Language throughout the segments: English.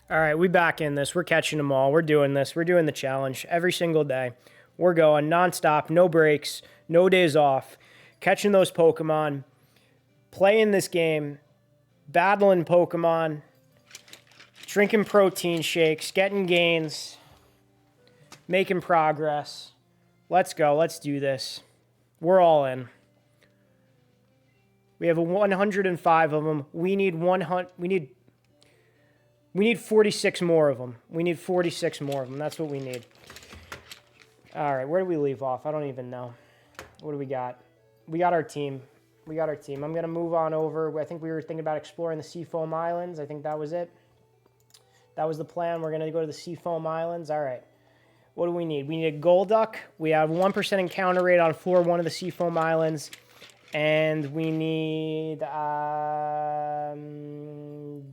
All right, we back in this. We're catching them all. We're doing this. We're doing the challenge every single day. We're going nonstop, no breaks, no days off, catching those Pokemon, playing this game, battling Pokemon, drinking protein shakes, getting gains, making progress. Let's go. Let's do this. We're all in. We have 105 of them. We need 100. We need 46 more of them. We need 46 more of them. That's what we need. All right, where do we leave off? I don't even know. What do we got? We got our team. I'm going to move on over. I think we were thinking about exploring the Seafoam Islands. I think that was it. That was the plan. We're going to go to the Seafoam Islands. All right. What do we need? We need a Golduck. We have 1% encounter rate on floor 1 of the Seafoam Islands. And we need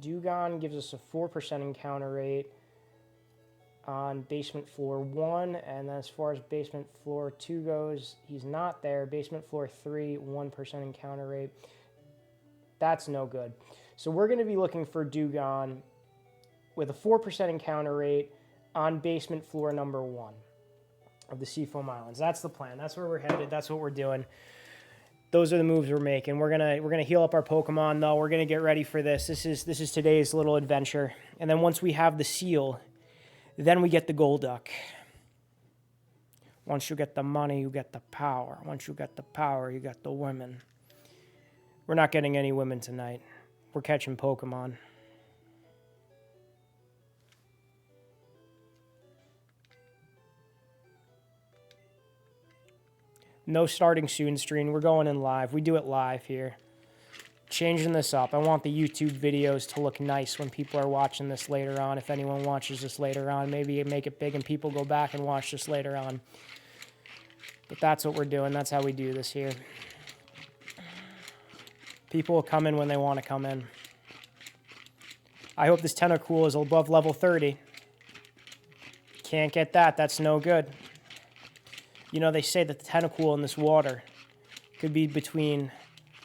Dewgong gives us a 4% encounter rate on basement floor 1. And then as far as basement floor 2 goes, he's not there. Basement floor 3, 1% encounter rate. That's no good. So we're going to be looking for Dewgong with a 4% encounter rate on basement floor number 1 of the Seafoam Islands. That's the plan. That's where we're headed. That's what we're doing. Those are the moves we're making. We're gonna heal up our Pokemon though. We're gonna get ready for this. This is today's little adventure. And then once we have the seal, then we get the Golduck. Once you get the money, you get the power. Once you get the power, you get the women. We're not getting any women tonight. We're catching Pokemon. No starting soon stream. We're going in live. We do it live here. Changing this up. I want the YouTube videos to look nice when people are watching this later on. If anyone watches this later on, maybe make it big and people go back and watch this later on. But that's what we're doing. That's how we do this here. People will come in when they want to come in. I hope this Tentacool is above level 30. Can't get that. That's no good. You know, they say that the Tentacool in this water could be between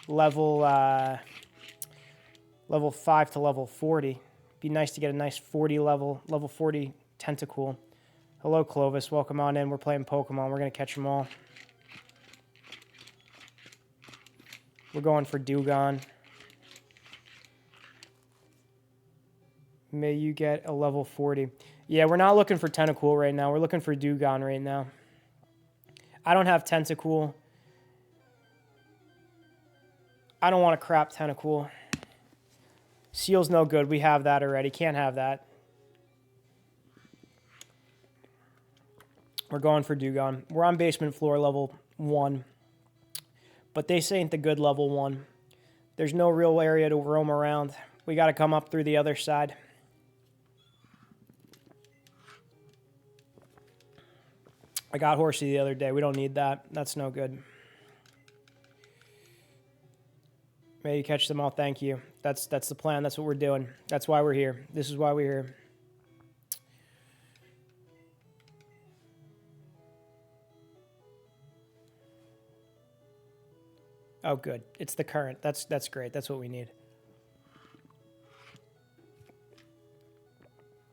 level 5 to level 40. Be nice to get a nice level 40 Tentacool. Hello, Clovis. Welcome on in. We're playing Pokemon. We're going to catch them all. We're going for Dewgong. May you get a level 40. Yeah, we're not looking for Tentacool right now. We're looking for Dewgong right now. I don't have Tentacool. I don't want a crap Tentacool. Seal's no good. We have that already. Can't have that. We're going for Dewgong. We're on basement floor level 1. But this ain't the good level 1. There's no real area to roam around. We got to come up through the other side. I got Horsey the other day. We don't need that. That's no good. May you catch them all. Thank you. That's the plan. That's what we're doing. That's why we're here. This is why we're here. Oh, good. It's the current. That's great. That's what we need.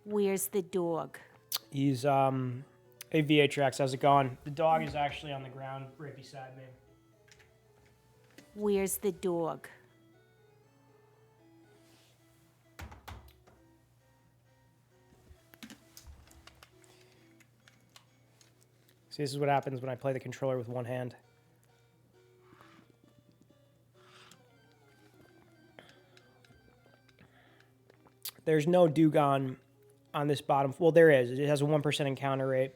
Where's the dog? He's Hey, VHX, how's it going? The dog is actually on the ground right beside me. Where's the dog? See, this is what happens when I play the controller with one hand. There's no Dewgong on this bottom. Well, there is. It has a 1% encounter rate.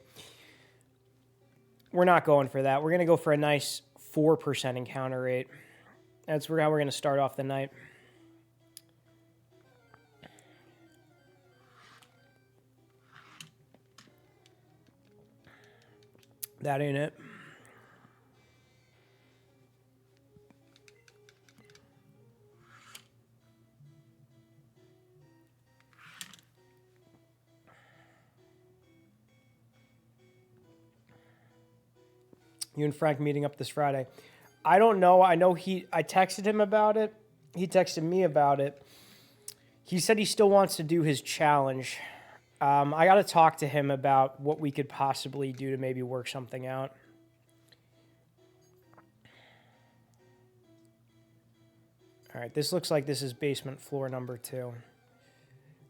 We're not going for that. We're going to go for a nice 4% encounter rate. That's how we're going to start off the night. That ain't it. You and Frank meeting up this Friday. I don't know. I know I texted him about it. He texted me about it. He said he still wants to do his challenge. I got to talk to him about what we could possibly do to maybe work something out. All right, this looks like this is basement floor number 2.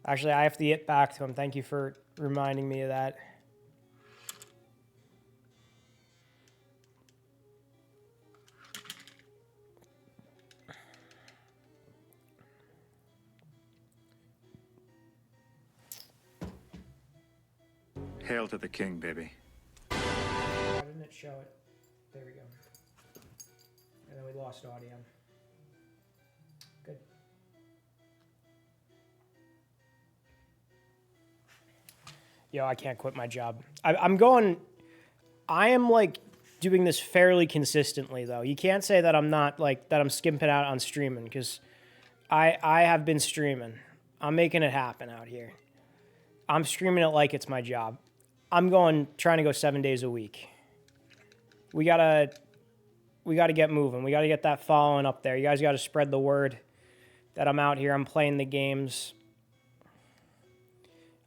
Actually, I have to get back to him. Thank you for reminding me of that. Hail to the king, baby. Why didn't it show it? There we go. And then we lost audio. Good. Yo, I can't quit my job. I am like doing this fairly consistently though. You can't say that I'm not like that I'm skimping out on streaming because I have been streaming. I'm making it happen out here. I'm streaming it like it's my job. I'm trying to go 7 days a week. We gotta get moving. We gotta get that following up there. You guys gotta spread the word that I'm out here. I'm playing the games.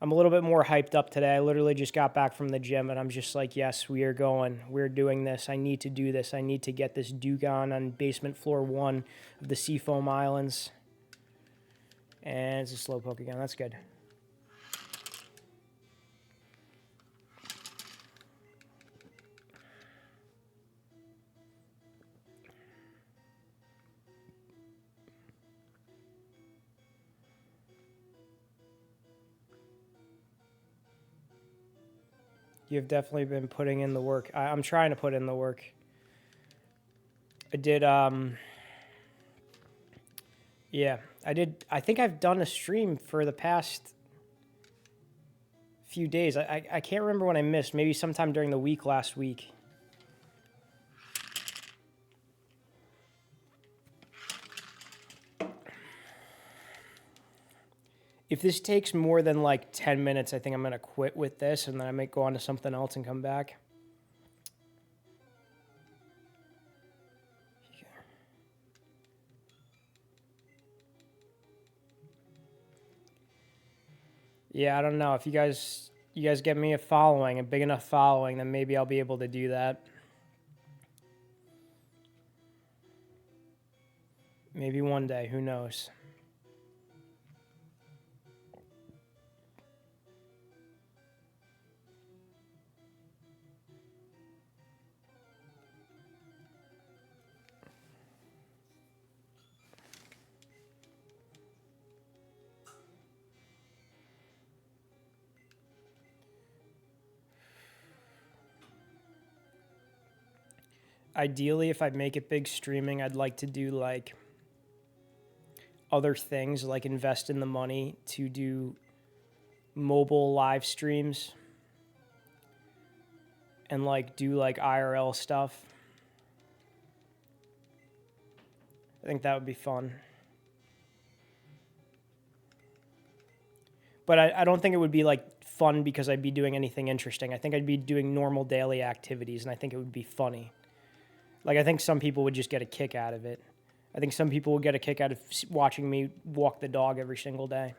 I'm a little bit more hyped up today. I literally just got back from the gym, and I'm just like, yes, we are going. We're doing this. I need to do this. I need to get this Dugon on basement floor 1 of the Seafoam Islands. And it's a slowpoke again. That's good. You've definitely been putting in the work. I'm trying to put in the work. I did, yeah, I think I've done a stream for the past few days. I can't remember when I missed. Maybe sometime during the week last week. If this takes more than like 10 minutes, I think I'm going to quit with this, and then I might go on to something else and come back. Yeah, I don't know. If you guys get me a following, a big enough following, then maybe I'll be able to do that. Maybe one day, who knows? Ideally, if I make it big streaming, I'd like to do like other things, like invest in the money to do mobile live streams and like do like IRL stuff. I think that would be fun. But I don't think it would be like fun because I'd be doing anything interesting. I think I'd be doing normal daily activities, and I think it would be funny. Like, I think some people would just get a kick out of it. I think some people would get a kick out of watching me walk the dog every single day.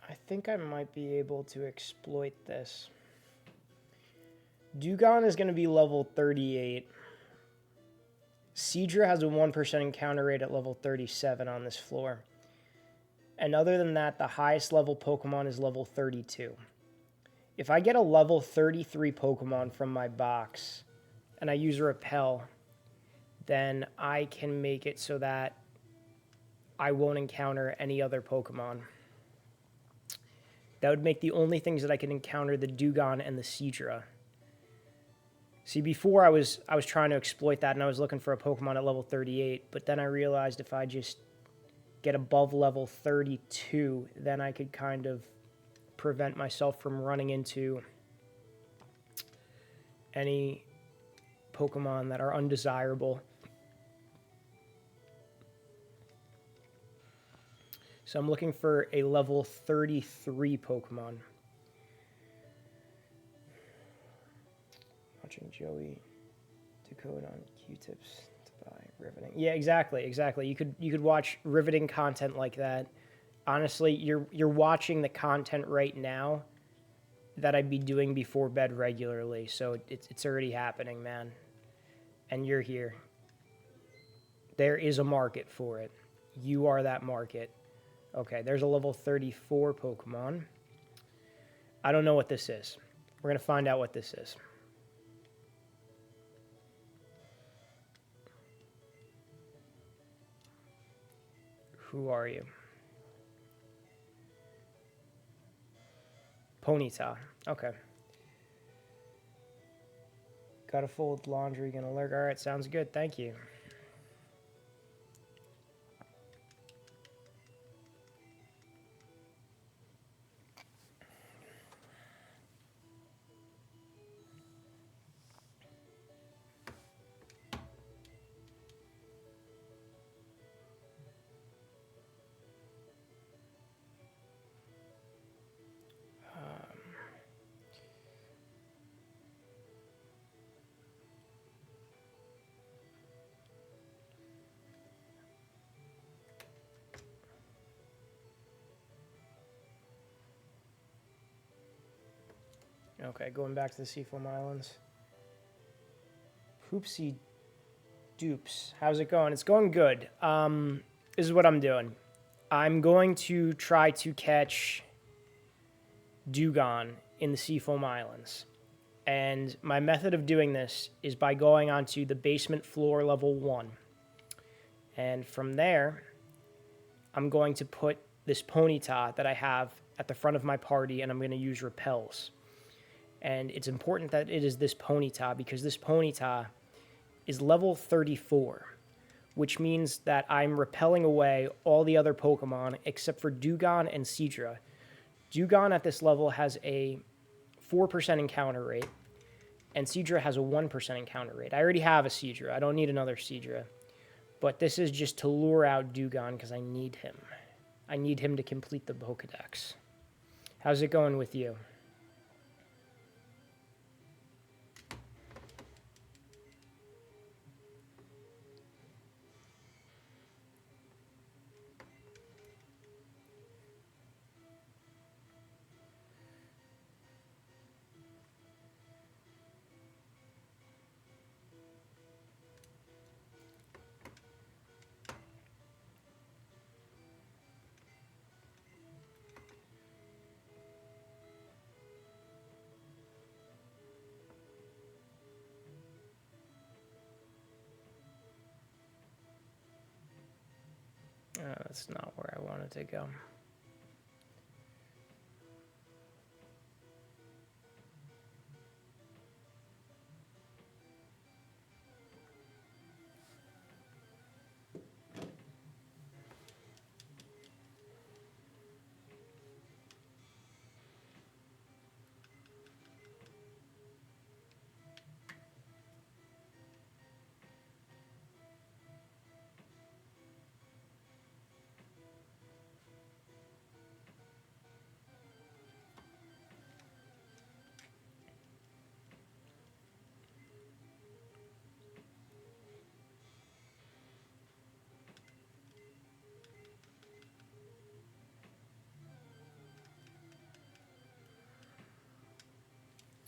I think I might be able to exploit this. Dugon is going to be level 38. Seadra has a 1% encounter rate at level 37 on this floor. And other than that, the highest level Pokemon is level 32. If I get a level 33 Pokemon from my box and I use Repel, then I can make it so that I won't encounter any other Pokemon. That would make the only things that I can encounter the Dugong and the Seadra. See, before I was trying to exploit that, and I was looking for a Pokemon at level 38, but then I realized if I just get above level 32, then I could kind of prevent myself from running into any Pokemon that are undesirable. So I'm looking for a level 33 Pokemon. Watching Joey decode on Q-tips to buy riveting. Yeah, exactly. You could watch riveting content like that. Honestly, you're watching the content right now that I'd be doing before bed regularly. So it's already happening, man. And you're here. There is a market for it. You are that market. Okay, there's a level 34 Pokemon. I don't know what this is. We're going to find out what this is. Who are you? Ponyta. Okay. Gotta fold laundry, gonna lurk. All right, sounds good. Thank you. Okay, going back to the Seafoam Islands. Poopsie dupes. How's it going? It's going good. This is what I'm doing. I'm going to try to catch Dugong in the Seafoam Islands. And my method of doing this is by going onto the basement floor level 1. And from there, I'm going to put this Ponyta that I have at the front of my party, and I'm going to use repels. And it's important that it is this Ponyta because this Ponyta is level 34, which means that I'm repelling away all the other Pokemon except for Dugong and Seadra. Dugong at this level has a 4% encounter rate, and Seadra has a 1% encounter rate. I already have a Seadra. I don't need another Seadra. But this is just to lure out Dugong because I need him. I need him to complete the Pokedex. How's it going with you? That's not where I wanted to go.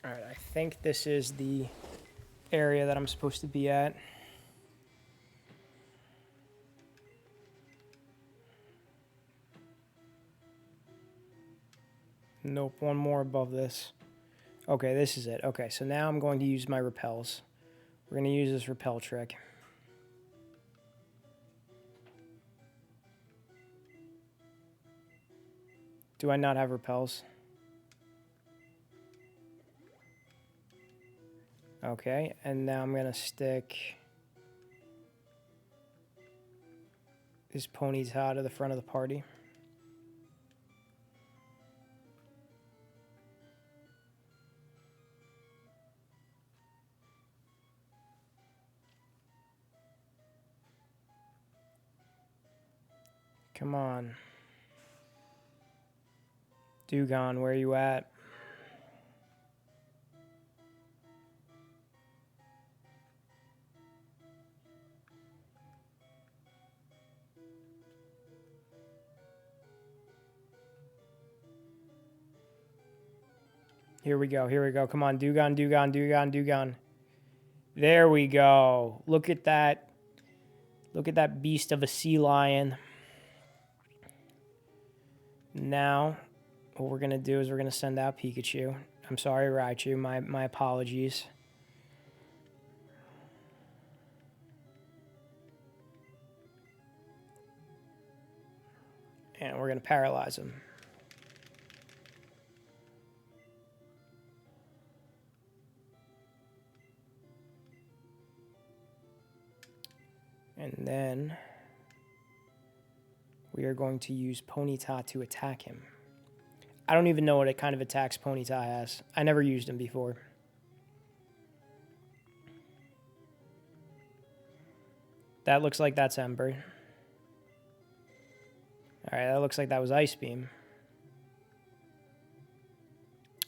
All right, I think this is the area that I'm supposed to be at. Nope, one more above this. Okay, this is it. Okay, so now I'm going to use my repels. We're going to use this repel trick. Do I not have repels? Okay, and now I'm going to stick this Ponyta to the front of the party. Come on. Dugon, where you at? Here we go. Here we go. Come on, Dugon, Dugon, Dugon, Dugon. There we go. Look at that. Look at that beast of a sea lion. Now, what we're going to do is we're going to send out Pikachu. I'm sorry, Raichu. My apologies. And we're going to paralyze him. And then we are going to use Ponyta to attack him. I don't even know what kind of attacks Ponyta has. I never used him before. That looks like that's Ember. Alright, that looks like that was Ice Beam.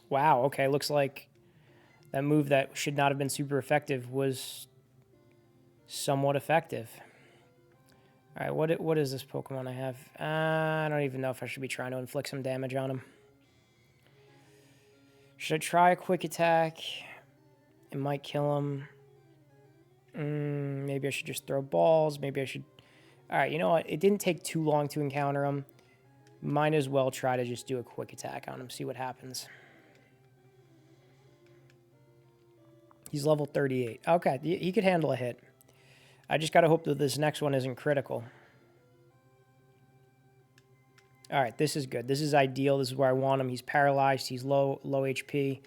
Wow, okay, looks like that move that should not have been super effective was somewhat effective. Alright, what is this Pokemon I have? I don't even know if I should be trying to inflict some damage on him. Should I try a quick attack? It might kill him. Maybe I should just throw balls. Maybe I should... Alright, you know what? It didn't take too long to encounter him. Might as well try to just do a quick attack on him, see what happens. He's level 38. Okay, he could handle a hit. I just gotta hope that this next one isn't critical. Alright, this is good. This is ideal. This is where I want him. He's paralyzed. He's low HP.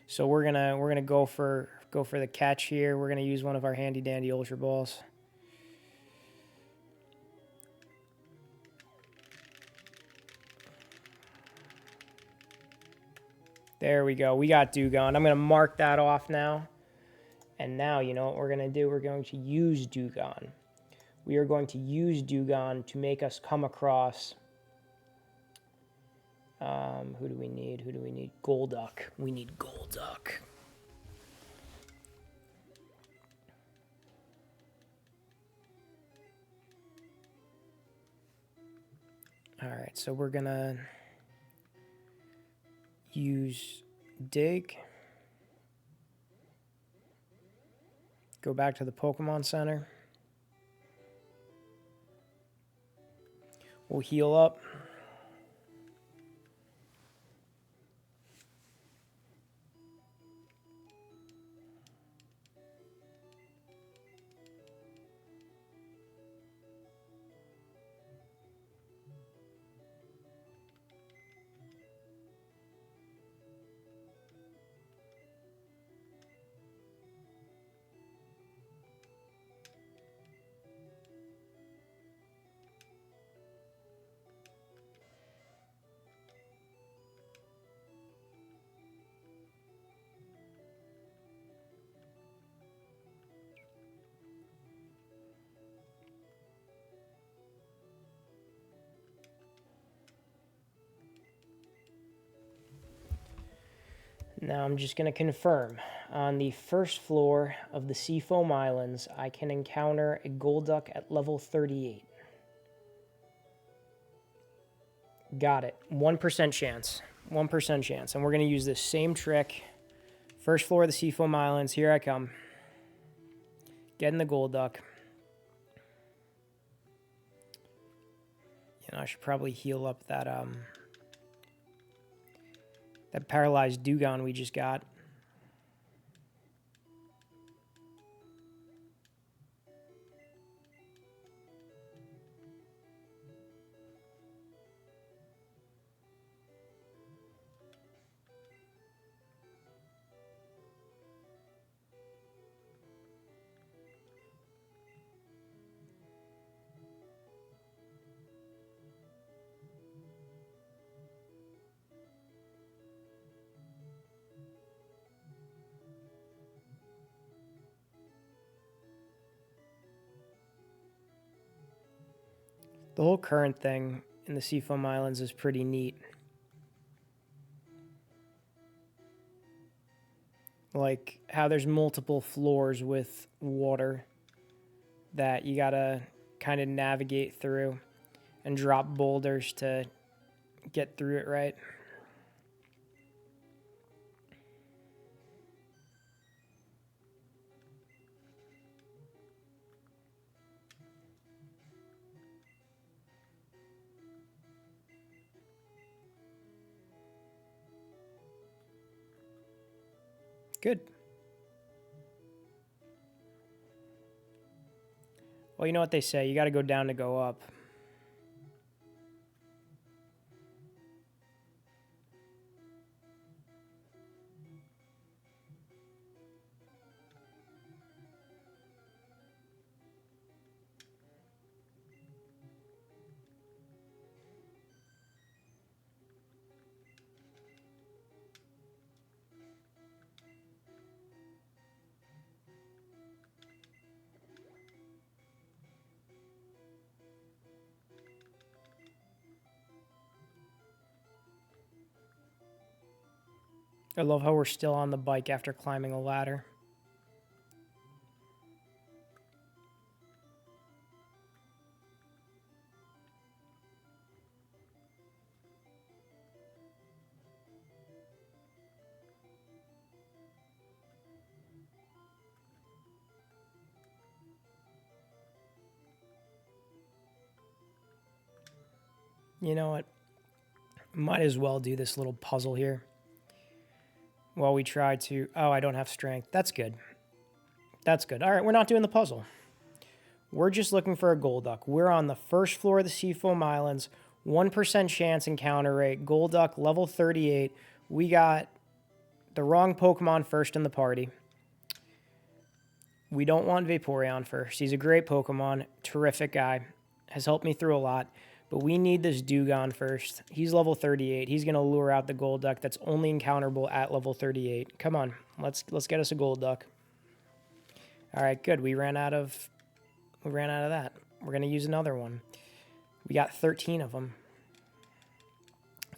So we're gonna go for the catch here. We're gonna use one of our handy dandy Ultra Balls. There we go. We got Dugon. I'm gonna mark that off now. And now, you know what we're going to do? We're going to use Dugon. We are going to use Dugon to make us come across... who do we need? Who do we need? Golduck. We need Golduck. Alright, so we're going to use Dig. Go back to the Pokemon Center. We'll heal up. Now I'm just going to confirm. On the first floor of the Seafoam Islands, I can encounter a Golduck at level 38. Got it. 1% chance. 1% chance. And we're going to use this same trick. First floor of the Seafoam Islands. Here I come. Getting the Golduck. You know, I should probably heal up that, that paralyzed Dugon we just got. The whole current thing in the Seafoam Islands is pretty neat. Like how there's multiple floors with water that you gotta kind of navigate through and drop boulders to get through it right. Good. Well, you know what they say, you got to go down to go up. I love how we're still on the bike after climbing a ladder. You know what? Might as well do this little puzzle here while we try to... Oh, I don't have strength. That's good. That's good. All right, we're not doing the puzzle. We're just looking for a Golduck. We're on the first floor of the Seafoam Islands. 1% chance encounter rate. Golduck, level 38. We got the wrong Pokemon first in the party. We don't want Vaporeon first. He's a great Pokemon. Terrific guy. Has helped me through a lot. But we need this Dewgong first. He's level 38. He's going to lure out the Golduck that's only encounterable at level 38. Come on. Let's get us a Golduck. All right, good. We ran out of that. We're going to use another one. We got 13 of them.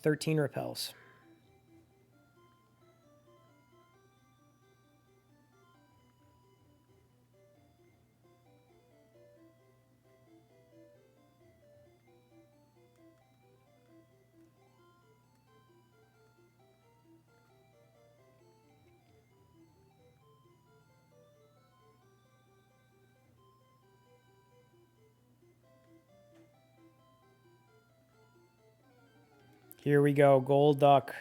13 repels. Here we go, Golduck.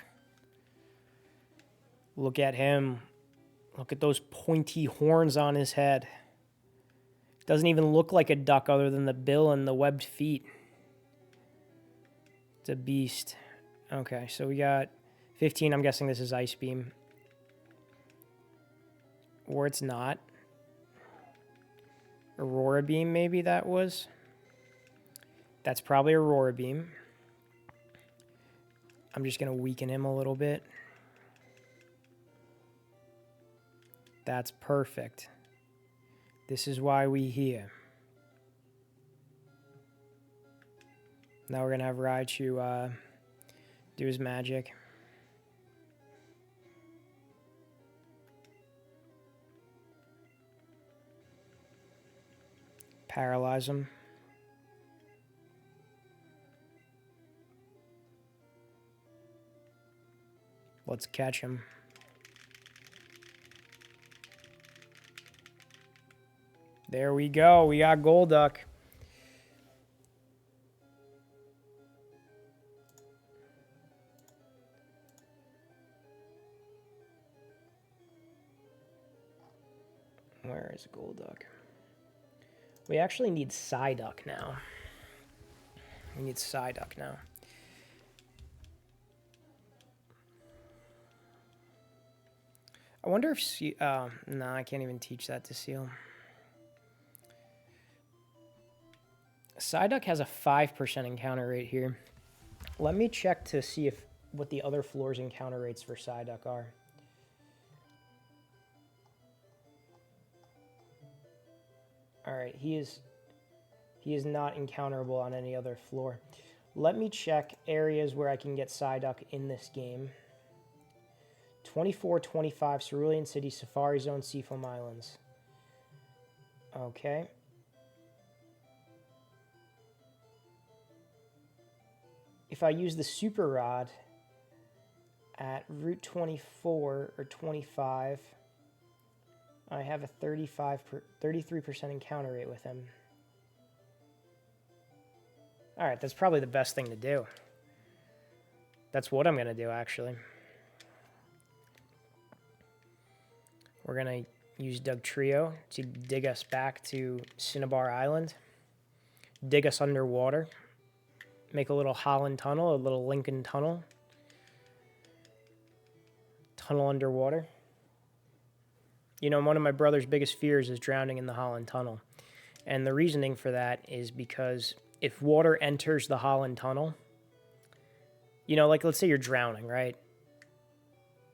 Look at him. Look at those pointy horns on his head. Doesn't even look like a duck other than the bill and the webbed feet. It's a beast. Okay, so we got 15. I'm guessing this is Ice Beam. Or it's not. Aurora Beam, maybe that was. That's probably Aurora Beam. I'm just going to weaken him a little bit. That's perfect. This is why we here. Now we're going to have Raichu do his magic. Paralyze him. Let's catch him. There we go. We got Golduck. Where is Golduck? We actually need Psyduck now. We need Psyduck now. I wonder if... no, I can't even teach that to Seal. Psyduck has a 5% encounter rate here. Let me check to see what the other floors encounter rates for Psyduck are. Alright, he's He is not encounterable on any other floor. Let me check areas where I can get Psyduck in this game. 24, 25, Cerulean City, Safari Zone, Seafoam Islands. Okay. If I use the Super Rod at Route 24 or 25, I have a 33% encounter rate with him. Alright, that's probably the best thing to do. That's what I'm going to do, actually. We're going to use Doug Trio to dig us back to Cinnabar Island. Dig us underwater. Make a little Holland tunnel, a little Lincoln tunnel. Tunnel underwater. You know, one of my brother's biggest fears is drowning in the Holland Tunnel. And the reasoning for that is because if water enters the Holland Tunnel, you know, like let's say you're drowning, right?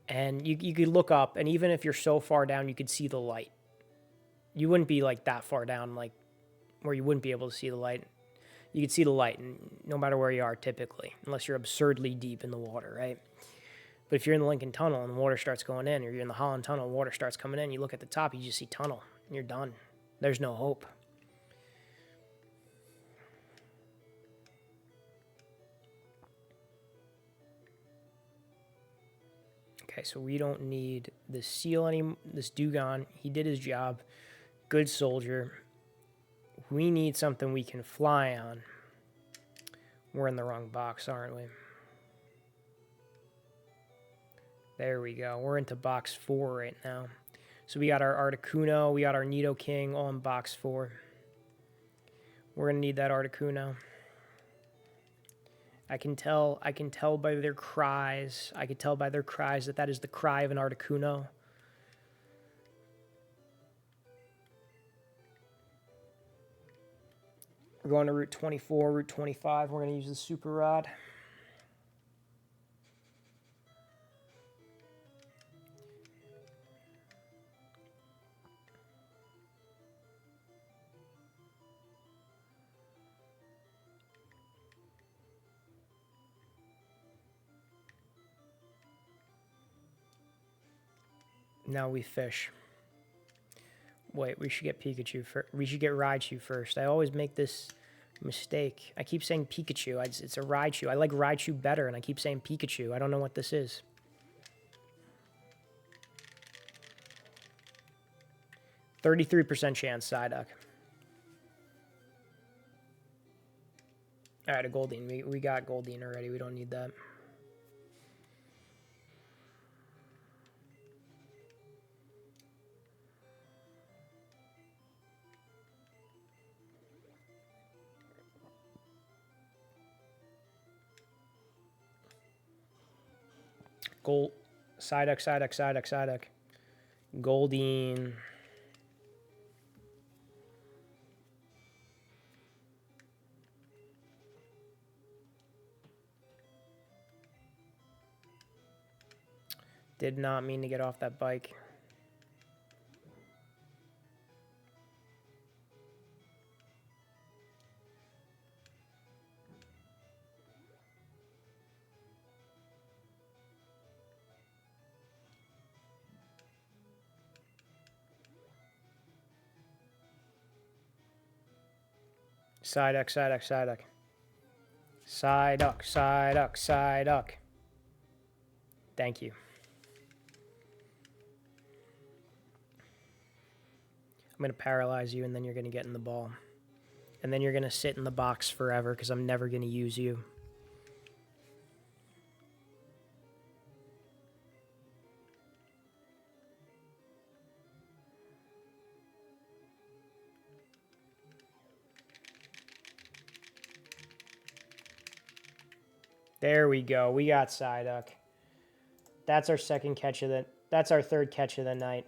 And you could look up, and even if you're so far down, you could see the light. You wouldn't be like that far down, like where you wouldn't be able to see the light. You could see the light, no matter where you are typically, unless you're absurdly deep in the water, right? But if you're in the Lincoln Tunnel and the water starts going in, or you're in the Holland Tunnel and water starts coming in, you look at the top, you just see tunnel, and you're done. There's no hope. Okay, so we don't need this seal anymore. This Dugong, he did his job. Good soldier. We need something we can fly on. We're in the wrong box, aren't we? There we go. We're into box 4 right now. So we got our Articuno, we got our Nidoking all in box 4. We're going to need that Articuno. I can tell by their cries. I can tell by their cries that is the cry of an Articuno. We're going to Route 24, Route 25. We're going to use the Super Rod. Now we fish. Wait, we should get Pikachu first. We should get Raichu first. I always make this mistake. I keep saying Pikachu. It's a Raichu. I like Raichu better, and I keep saying Pikachu. I don't know what this is. %33% chance, Psyduck. Alright, a Goldeen. We got Goldeen already. We don't need that. Psyduck. Goldeen. Did not mean to get off that bike. Psyduck. Thank you. I'm going to paralyze you, and then you're going to get in the ball. And then you're going to sit in the box forever, because I'm never going to use you. There we go. We got Psyduck. That's our second catch of the... That's our third catch of the night.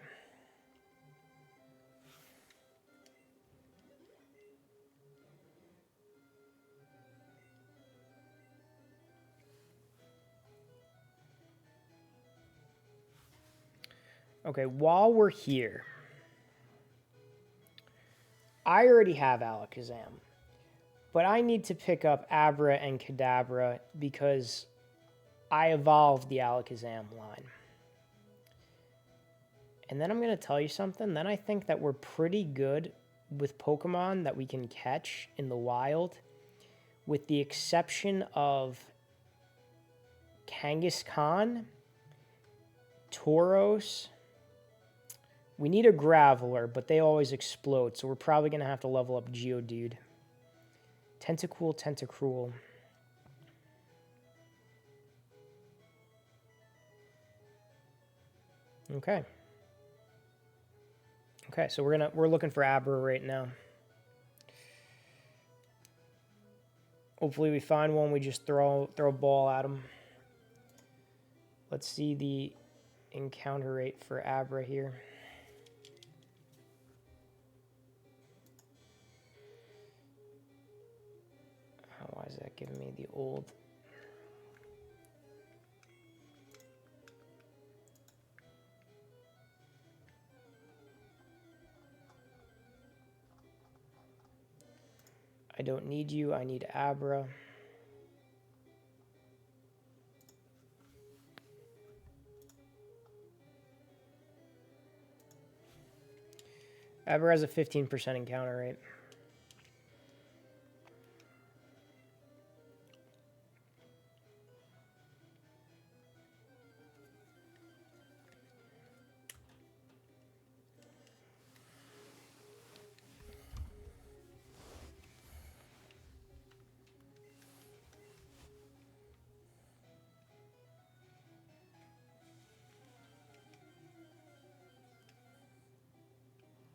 Okay, while we're here, I already have Alakazam. But I need to pick up Abra and Kadabra because I evolved the Alakazam line. And then I'm going to tell you something. Then I think that we're pretty good with Pokemon that we can catch in the wild, with the exception of Kangaskhan, Tauros. We need a Graveler, but they always explode, so we're probably going to have to level up Geodude. Tentacool, Tentacruel. Okay. Okay, so we're looking for Abra right now. Hopefully we find one, we just throw a ball at him. Let's see the encounter rate for Abra here. Oh, why is that giving me the old? I don't need you, I need Abra. Abra has a 15% encounter rate.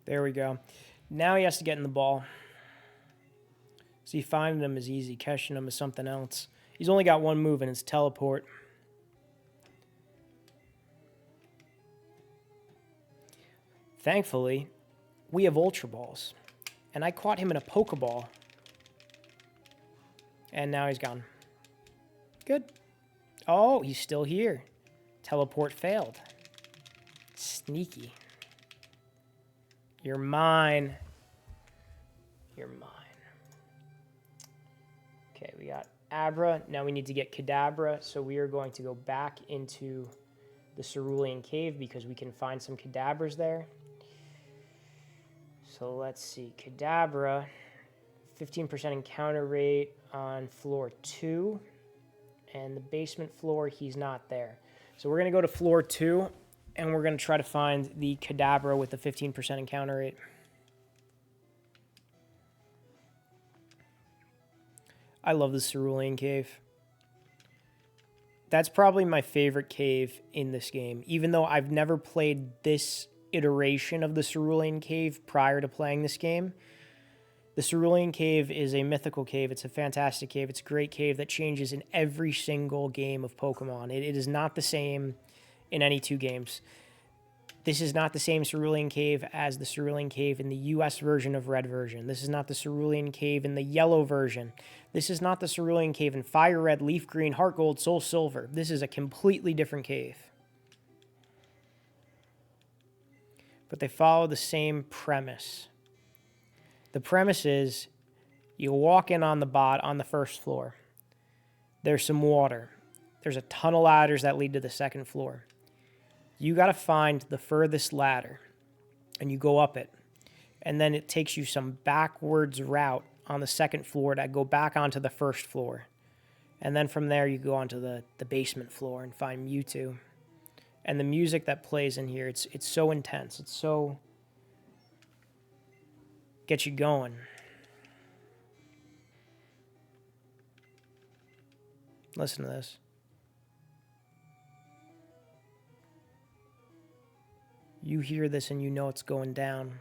There we go. Now he has to get in the ball. See, finding him is easy. Catching him is something else. He's only got one move, and it's teleport. Thankfully, we have Ultra Balls. And I caught him in a Pokeball. And now he's gone. Good. Oh, he's still here. Teleport failed. Sneaky. You're mine. You're mine. Okay, we got Abra. Now we need to get Kadabra. So we are going to go back into the Cerulean Cave because we can find some Kadabras there. So let's see. Kadabra, 15% encounter rate on floor 2. And the basement floor, he's not there. So we're going to go to floor 2. And we're going to try to find the Kadabra with the 15% encounter rate. I love the Cerulean Cave. That's probably my favorite cave in this game. Even though I've never played this iteration of the Cerulean Cave prior to playing this game. The Cerulean Cave is a mythical cave. It's a fantastic cave. It's a great cave that changes in every single game of Pokemon. It is not the same in any two games. This is not the same Cerulean Cave as the Cerulean Cave in the US version of Red version. This is not the Cerulean Cave in the yellow version. This is not the Cerulean Cave in Fire Red, Leaf Green, Heart Gold, Soul Silver. This is a completely different cave. But they follow the same premise. The premise is you walk in on the first floor. There's some water. There's a ton of ladders that lead to the second floor. You got to find the furthest ladder, and you go up it. And then it takes you some backwards route on the second floor to go back onto the first floor. And then from there, you go onto the basement floor and find Mewtwo. And the music that plays in here, it's so intense. It's so... gets you going. Listen to this. You hear this and you know it's going down.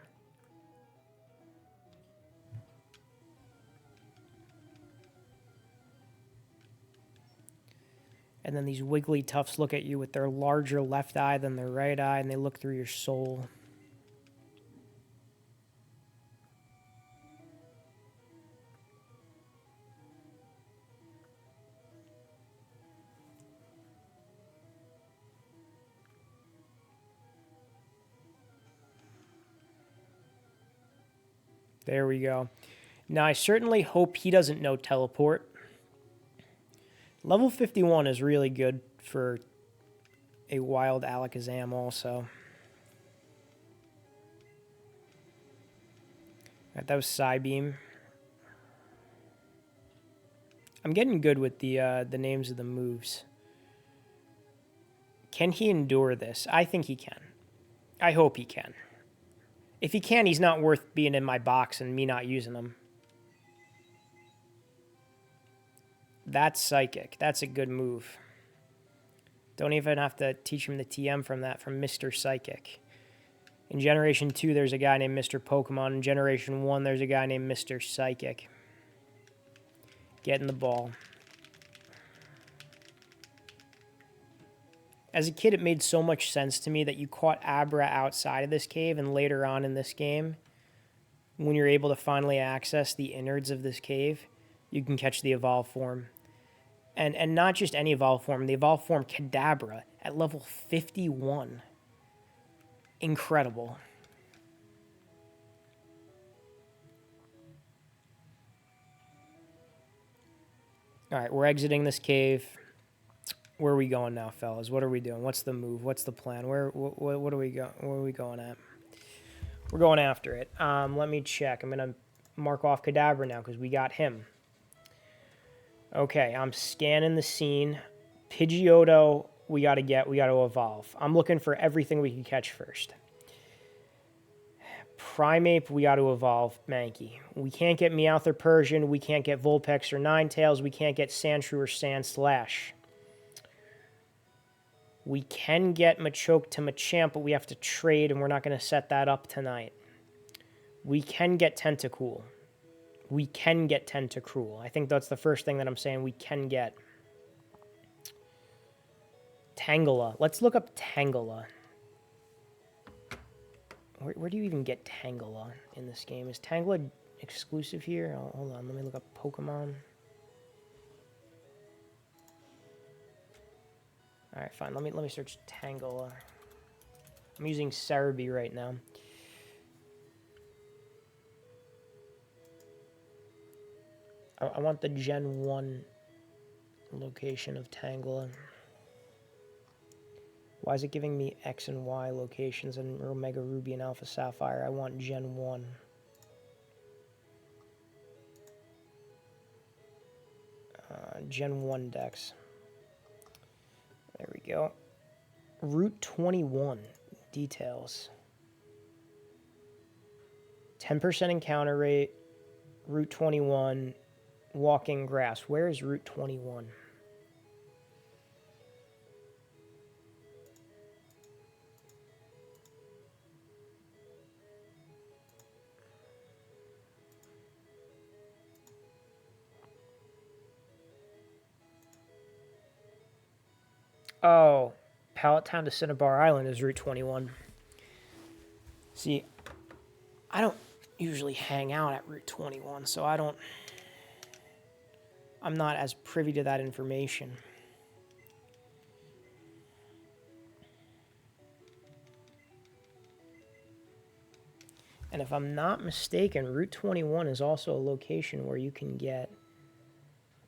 And then these Wigglytuffs look at you with their larger left eye than their right eye, and they look through your soul. There we go. Now, I certainly hope he doesn't know teleport. Level 51 is really good for a wild Alakazam also. Alright, that was Psybeam. I'm getting good with the names of the moves. Can he endure this? I think he can. I hope he can. If he can, he's not worth being in my box and me not using him. That's Psychic. That's a good move. Don't even have to teach him the TM from that, from Mr. Psychic. In Generation 2, there's a guy named Mr. Pokemon. In Generation 1, there's a guy named Mr. Psychic. Getting the ball. As a kid, it made so much sense to me that you caught Abra outside of this cave, and later on in this game, when you're able to finally access the innards of this cave, you can catch the evolved form. And not just any evolved form, the evolved form Kadabra at level 51. Incredible. Alright, we're exiting this cave. Where are we going now, fellas? What are we doing? What's the move? What's the plan? What are we going at? We're going after it. Let me check. I'm gonna mark off Kadabra now because we got him. Okay, I'm scanning the scene. Pidgeotto, we gotta evolve. I'm looking for everything we can catch first. Primeape, we got to evolve Mankey. We can't get Meowth or Persian. We can't get Vulpix or Ninetales. We can't get Sandshrew or Sandslash. We can get Machoke to Machamp, but we have to trade, and we're not going to set that up tonight. We can get Tentacool. We can get Tentacruel. I think that's the first thing that I'm saying we can get. Tangela. Let's look up Tangela. Where do you even get Tangela in this game? Is Tangela exclusive here? Oh, hold on, let me look up Pokemon. Alright, fine. Let me search Tangela. I'm using Cerebi right now. I want the Gen 1 location of Tangela. Why is it giving me X and Y locations in Omega Ruby and Alpha Sapphire? I want Gen 1. Gen 1 Dex. There we go. Route 21. Details. 10% encounter rate. Route 21. Walking grass. Where is Route 21? Oh, Pallet Town to Cinnabar Island is Route 21. See, I don't usually hang out at Route 21, so I'm not as privy to that information. And if I'm not mistaken, Route 21 is also a location where you can get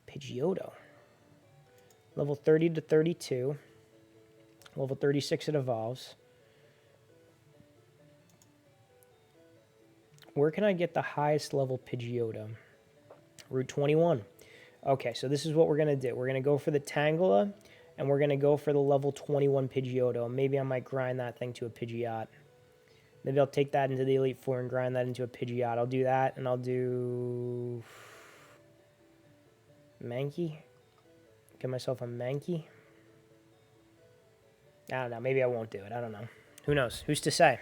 Pidgeotto. Level 30 to 32. Level 36 it evolves. Where can I get the highest level Pidgeotto? Route 21. Okay, so this is what we're going to do. We're going to go for the Tangela, and we're going to go for the level 21 Pidgeotto. Maybe I might grind that thing to a Pidgeot. Maybe I'll take that into the Elite Four and grind that into a Pidgeot. I'll do that, and I'll do Mankey. Get myself a Mankey. I don't know. Maybe I won't do it. I don't know. Who knows? Who's to say?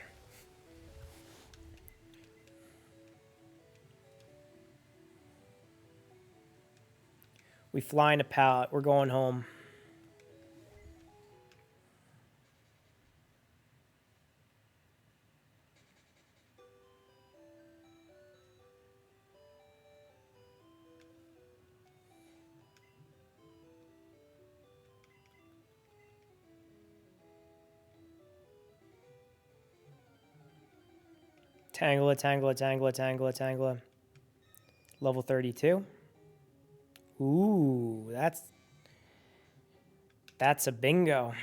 We fly in a pallet. We're going home. Tangela, Tangela, Tangela, Tangela, Tangela. Level 32. Ooh, that's a bingo.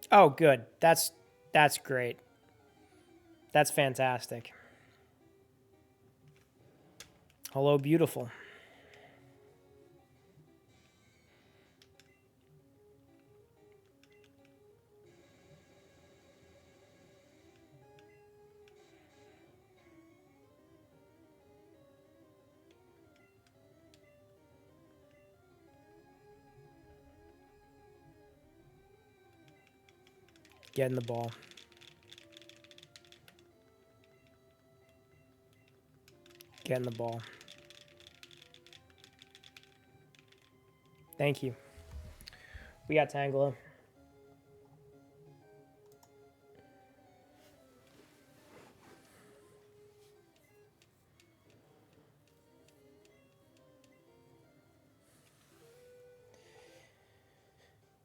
Oh, good. That's great. That's fantastic. Hello, beautiful. Getting the ball. Getting the ball. Thank you. We got Tangela.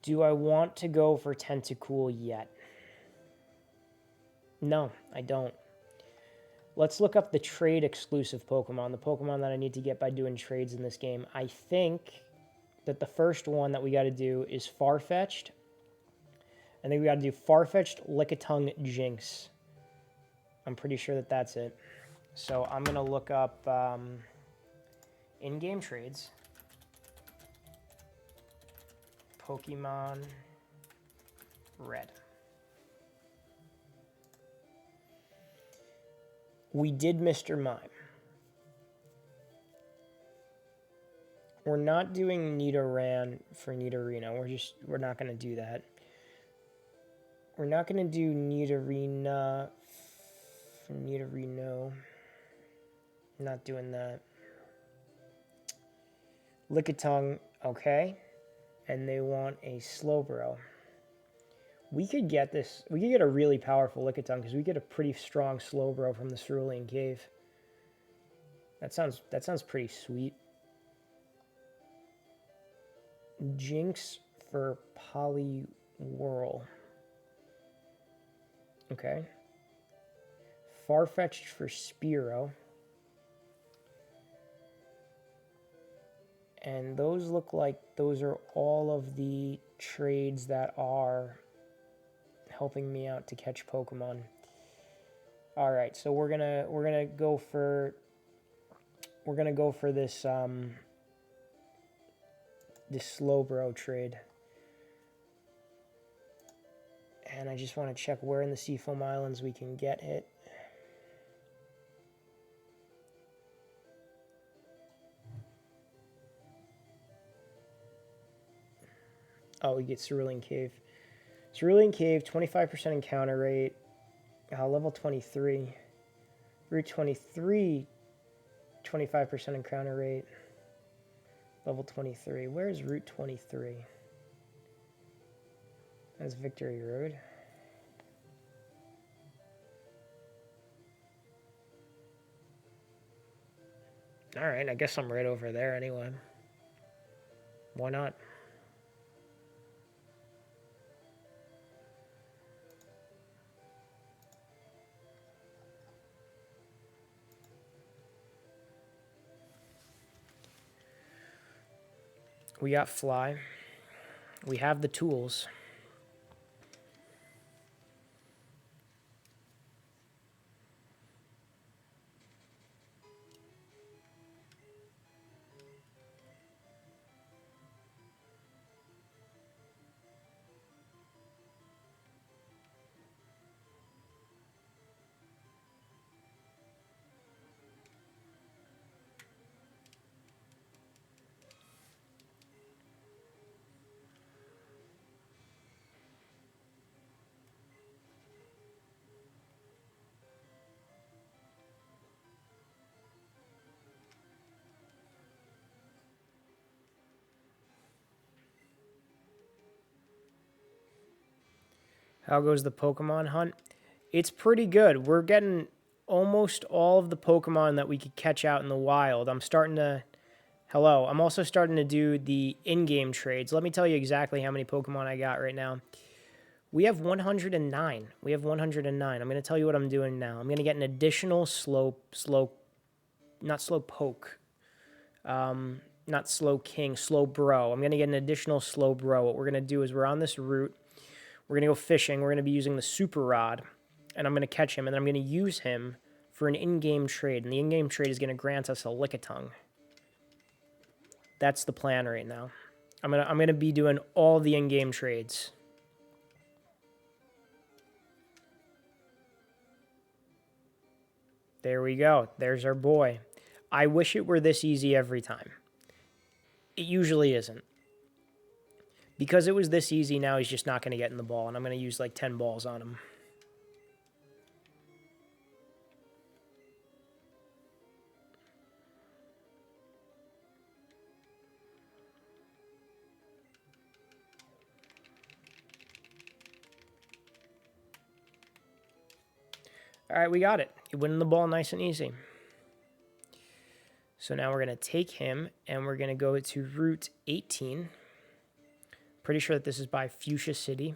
Do I want to go for Tentacool yet? No, I don't. Let's look up the trade exclusive Pokemon, the Pokemon that I need to get by doing trades in this game. I think that the first one that we got to do is Farfetch'd. I think we got to do Farfetch'd, Lickitung, Jinx. I'm pretty sure that that's it. So I'm going to look up in-game trades. Pokemon Red. We did Mr. Mime. We're not doing Nidoran for Nidorino. We're not going to do that. We're not going to do Nidorina for Nidorino. Not doing that. Lickitung, okay. And they want a Slowbro. We could get this. We could get a really powerful Lickitung because we get a pretty strong Slowbro from the Cerulean Cave. That sounds pretty sweet. Jinx for Poliwhirl. Okay. Farfetch'd for Spearow. And those look like those are all of the trades that are helping me out to catch Pokemon. All right, so we're gonna go for this this Slowbro trade. And I just want to check where in the Seafoam Islands we can get it. Oh, we get Cerulean Cave. Cerulean Cave, 25% encounter rate. Level 23. Route 23, 25% encounter rate. Level 23. Where is Route 23? That's Victory Road. Alright, I guess I'm right over there anyway. Why not? We got Fly. We have the tools. How goes the Pokemon hunt? It's pretty good. We're getting almost all of the Pokemon that we could catch out in the wild. I'm also starting to do the in-game trades. Let me tell you exactly how many Pokemon I got right now. We have 109. We have 109. I'm going to tell you what I'm doing now. I'm going to get an additional not slow poke. Not slow king, slow bro. I'm going to get an additional slow bro. What we're going to do is we're on this route. We're going to go fishing. We're going to be using the super rod. And I'm going to catch him. And then I'm going to use him for an in-game trade. And the in-game trade is going to grant us a Lickitung. That's the plan right now. I'm gonna be doing all the in-game trades. There we go. There's our boy. I wish it were this easy every time. It usually isn't. Because it was this easy, now he's just not going to get in the ball, and I'm going to use like 10 balls on him. All right, we got it. He winning the ball nice and easy. So now we're going to take him, and we're going to go to Route 18. Pretty sure that this is by Fuchsia City.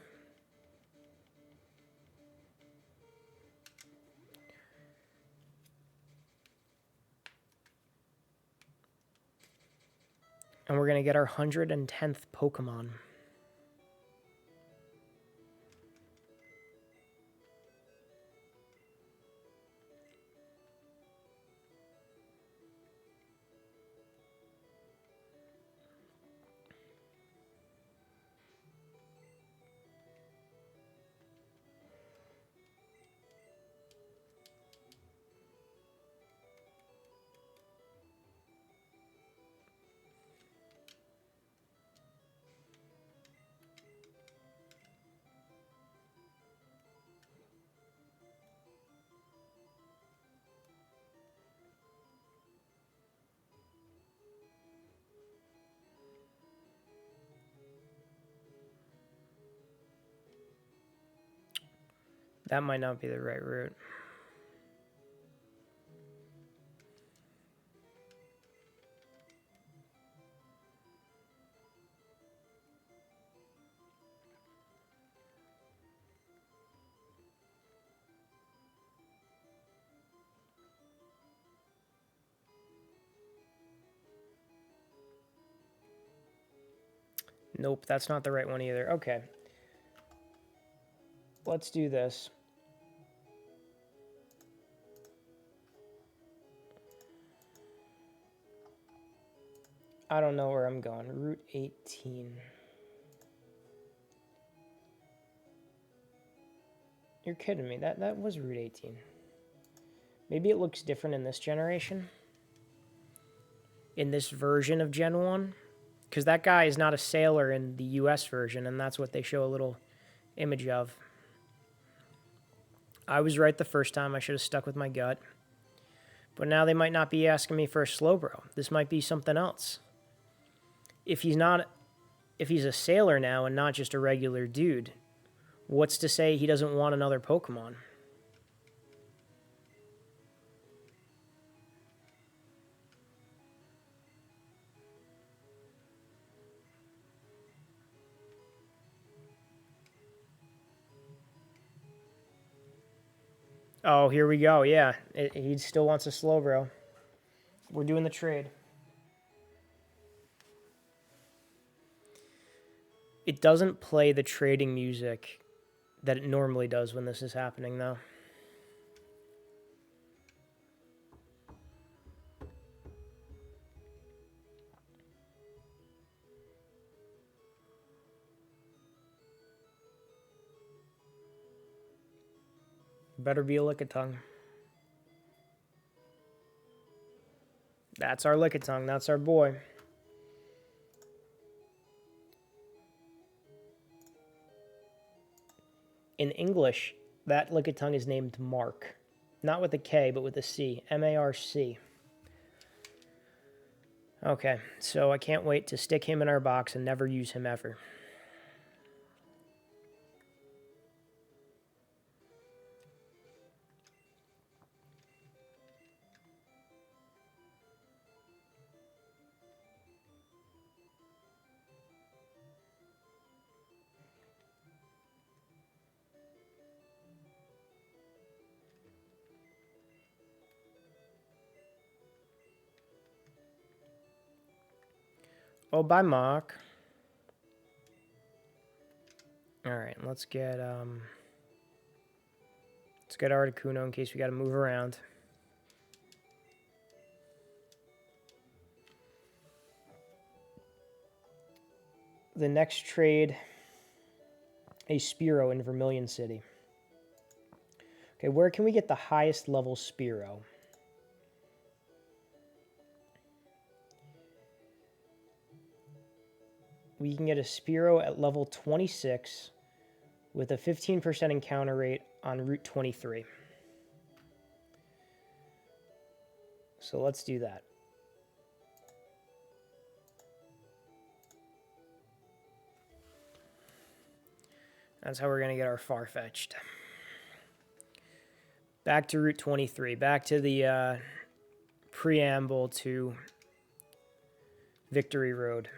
And we're going to get our 110th Pokemon. That might not be the right route. Nope, that's not the right one either. Okay. Let's do this. I don't know where I'm going. Route 18. You're kidding me. That was Route 18. Maybe it looks different in this generation. In this version of Gen 1. Because that guy is not a sailor in the US version, and that's what they show a little image of. I was right the first time. I should have stuck with my gut. But now they might not be asking me for a Slowbro. This might be something else. If he's a sailor now and not just a regular dude, what's to say he doesn't want another Pokemon? Oh, here we go. Yeah, he still wants a Slowbro. We're doing the trade. It doesn't play the trading music that it normally does when this is happening, though. Better be a Lickitung. That's our Lickitung. That's our boy. In English, that Lickitung is named Mark. Not with a K, but with a C. M-A-R-C. Okay, so I can't wait to stick him in our box and never use him ever. Oh, by Mock. Alright, let's get Articuno in case we gotta move around. The next trade, a Spearow in Vermilion City. Okay, where can we get the highest level Spearow? We can get a Spearow at level 26 with a 15% encounter rate on Route 23. So let's do that. That's how we're going to get our Farfetch'd. Back to Route 23. Back to the preamble to Victory Road.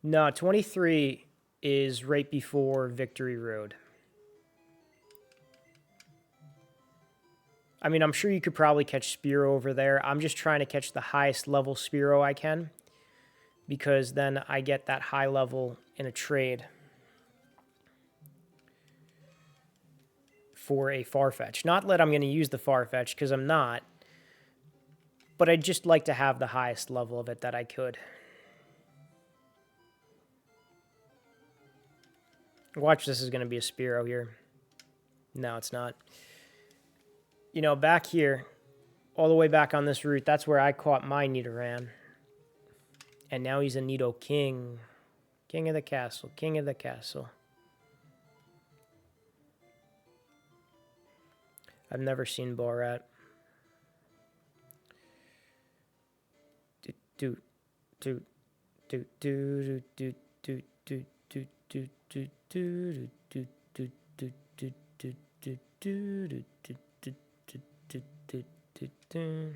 No, 23 is right before Victory Road. I mean, I'm sure you could probably catch Spearow over there. I'm just trying to catch the highest level Spearow I can, because then I get that high level in a trade for a Farfetch. Not that I'm going to use the Farfetch, because I'm not, but I'd just like to have the highest level of it that I could. Watch, this is going to be a Spearow here. No, it's not. You know, back here, all the way back on this route, that's where I caught my Nidoran. And now he's a Nido King. King of the castle. King of the castle. I've never seen Borat. Do do do do do do do do do do do do do do do do do do do.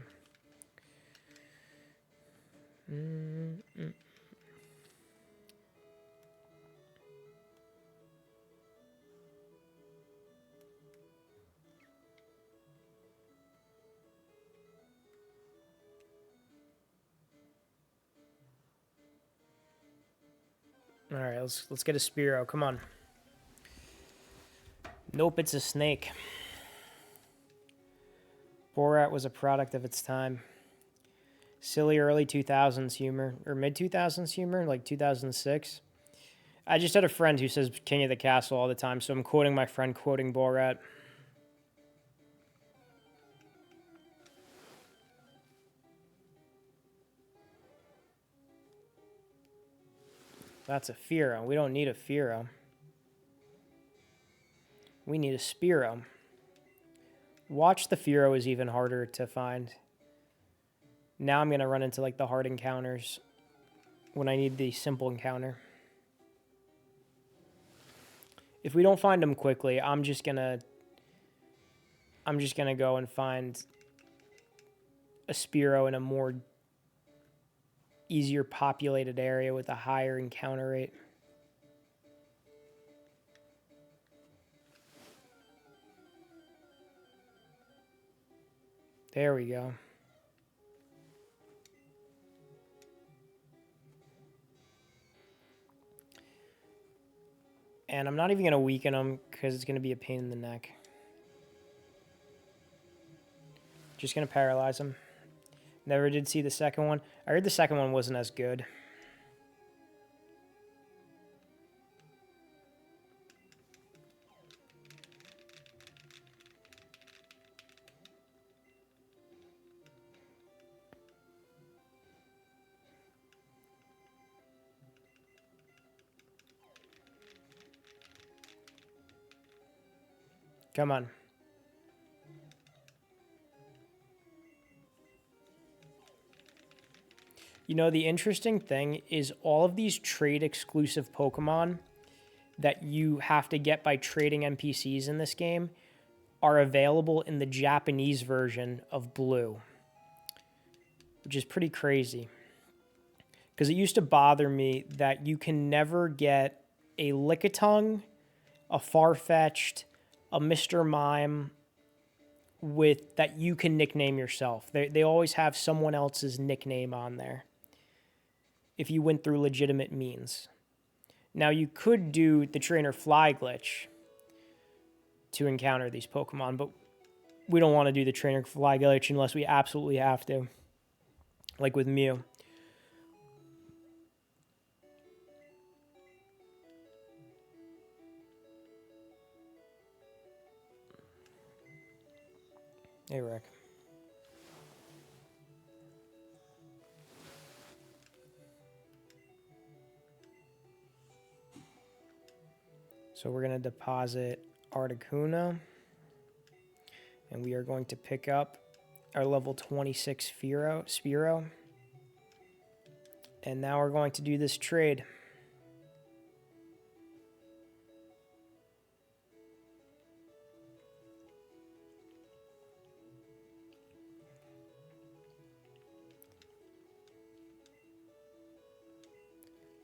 All right, let's get a Spearow. Come on. Nope, it's a snake. Borat was a product of its time. Silly early 2000s humor, or mid 2000s humor, like 2006. I just had a friend who says King of the Castle all the time, so I'm quoting my friend quoting Borat. That's a Fearow. We don't need a Fearow. We need a Spearow. Watch the Fearow is even harder to find. Now I'm going to run into like the hard encounters when I need the simple encounter. If we don't find them quickly, I'm just going to go and find a Spearow in a more easier populated area with a higher encounter rate. There we go. And I'm not even going to weaken them because it's going to be a pain in the neck. Just going to paralyze them. Never did see the second one. I heard the second one wasn't as good. Come on. You know, the interesting thing is all of these trade exclusive Pokemon that you have to get by trading NPCs in this game are available in the Japanese version of Blue, which is pretty crazy. Because it used to bother me that you can never get a Lickitung, a Farfetch'd, a Mr. Mime, with that you can nickname yourself. They always have someone else's nickname on there if you went through legitimate means. Now, you could do the trainer fly glitch to encounter these Pokemon, but we don't want to do the trainer fly glitch unless we absolutely have to, like with Mew. Hey, Rick. So we're going to deposit Articuno. And we are going to pick up our level 26 Spearow. And now we're going to do this trade.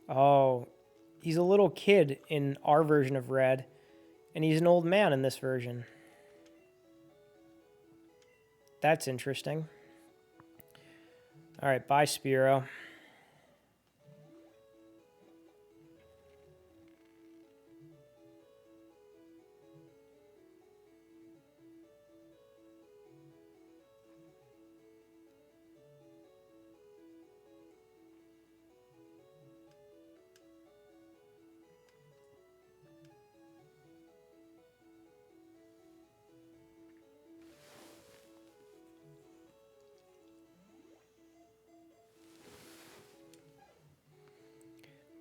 Oh, he's a little kid in our version of Red, and he's an old man in this version. That's interesting. All right, bye, Spearow.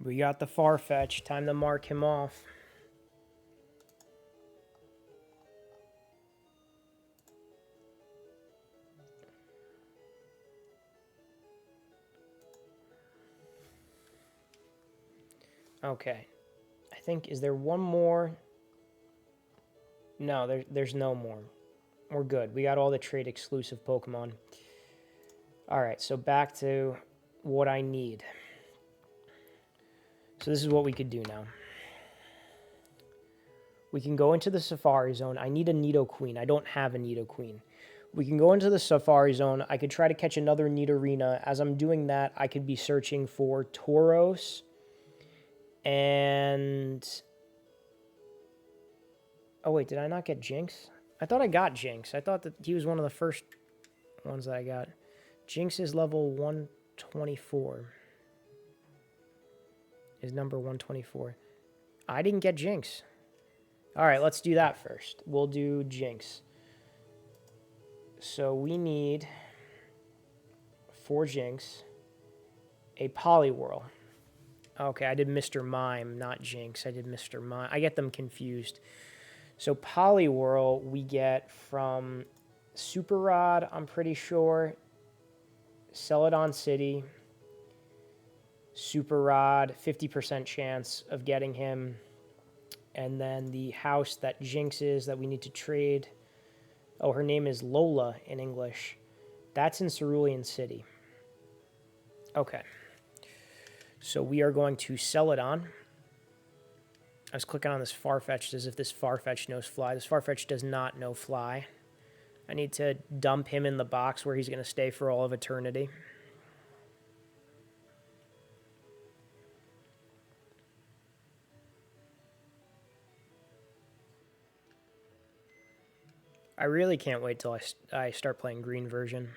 We got the Farfetch. Time to mark him off. Okay. I think, is there one more? No, there's no more. We're good. We got all the trade exclusive Pokemon. All right, so back to what I need. So this is what we could do now. We can go into the Safari Zone. I need a Nidoqueen. I don't have a Nidoqueen. We can go into the Safari Zone. I could try to catch another Nidorina. As I'm doing that, I could be searching for Tauros and... Oh, wait, did I not get Jinx? I thought I got Jinx. I thought that he was one of the first ones that I got. Jinx is level 124. Is number 124. I didn't get Jinx. All right, let's do that first. We'll do Jinx. So we need, for Jinx, a Poliwhirl. Okay, I did Mr. Mime, not Jinx. I did Mr. Mime. I get them confused. So Poliwhirl we get from Super Rod, I'm pretty sure. Celadon City. Super Rod, 50% chance of getting him. And then the house that Jinx is that we need to trade. Oh, her name is Lola in English. That's in Cerulean City. Okay. So we are going to Celadon. I was clicking on this Farfetch'd as if this Farfetch knows Fly. This Farfetch does not know Fly. I need to dump him in the box where he's going to stay for all of eternity. I really can't wait till I start playing green version.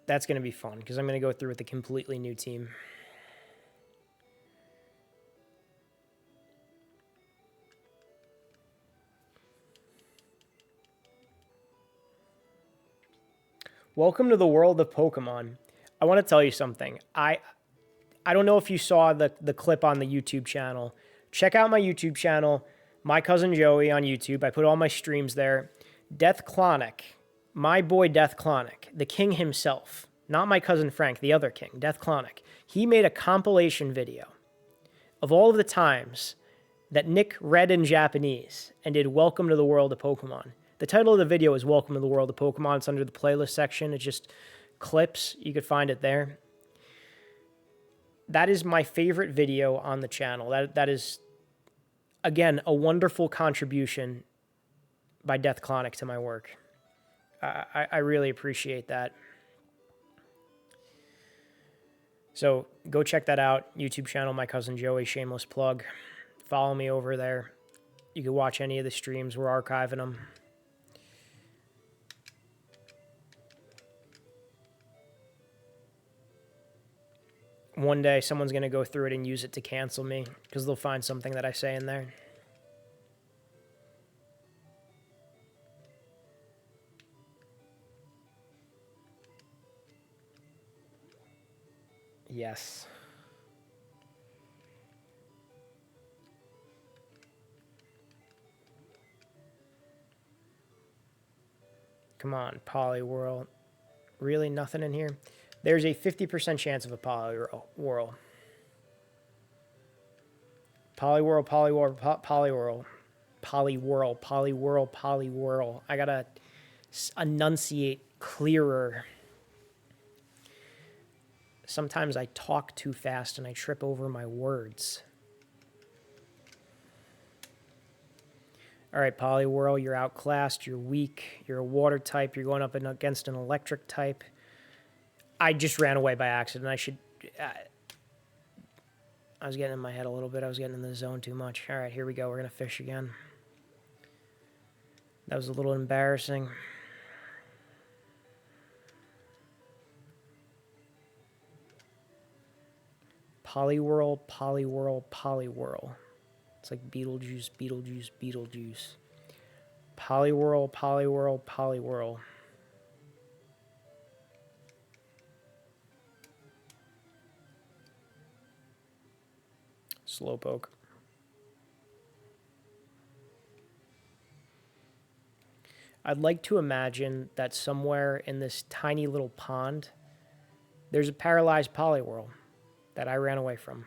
That's going to be fun, because I'm going to go through with a completely new team. Welcome to the world of Pokemon. I want to tell you something. I don't know if you saw the clip on the YouTube channel. Check out my YouTube channel, My Cousin Joey on YouTube. I put all my streams there. Death Clonic, my boy Death Clonic, the king himself, not my cousin Frank, the other king, Death Clonic. He made a compilation video of all of the times that Nick read in Japanese and did Welcome to the World of Pokemon. The title of the video is Welcome to the World of Pokemon. It's under the playlist section. It's just clips. You could find it there. That is my favorite video on the channel. That is... again, a wonderful contribution by Death Clonic to my work. I really appreciate that. So go check that out. YouTube channel, My Cousin Joey, shameless plug. Follow me over there. You can watch any of the streams. We're archiving them. One day, someone's going to go through it and use it to cancel me because they'll find something that I say in there. Yes. Come on, Poliwhirl. Really, nothing in here? There's a 50% chance of a Poliwhirl. Poliwhirl, Poliwhirl, Poliwhirl. Poliwhirl, Poliwhirl, Poliwhirl. I gotta enunciate clearer. Sometimes I talk too fast and I trip over my words. All right, Poliwhirl, you're outclassed, you're weak, you're a water type, you're going up against an electric type. I just ran away by accident. I was getting in my head a little bit. I was getting in the zone too much. All right, here we go. We're going to fish again. That was a little embarrassing. Poliwhirl, Poliwhirl, Poliwhirl. It's like Beetlejuice, Beetlejuice, Beetlejuice. Poliwhirl, Poliwhirl, Poliwhirl. Slowpoke. I'd like to imagine that somewhere in this tiny little pond, there's a paralyzed Poliwhirl that I ran away from.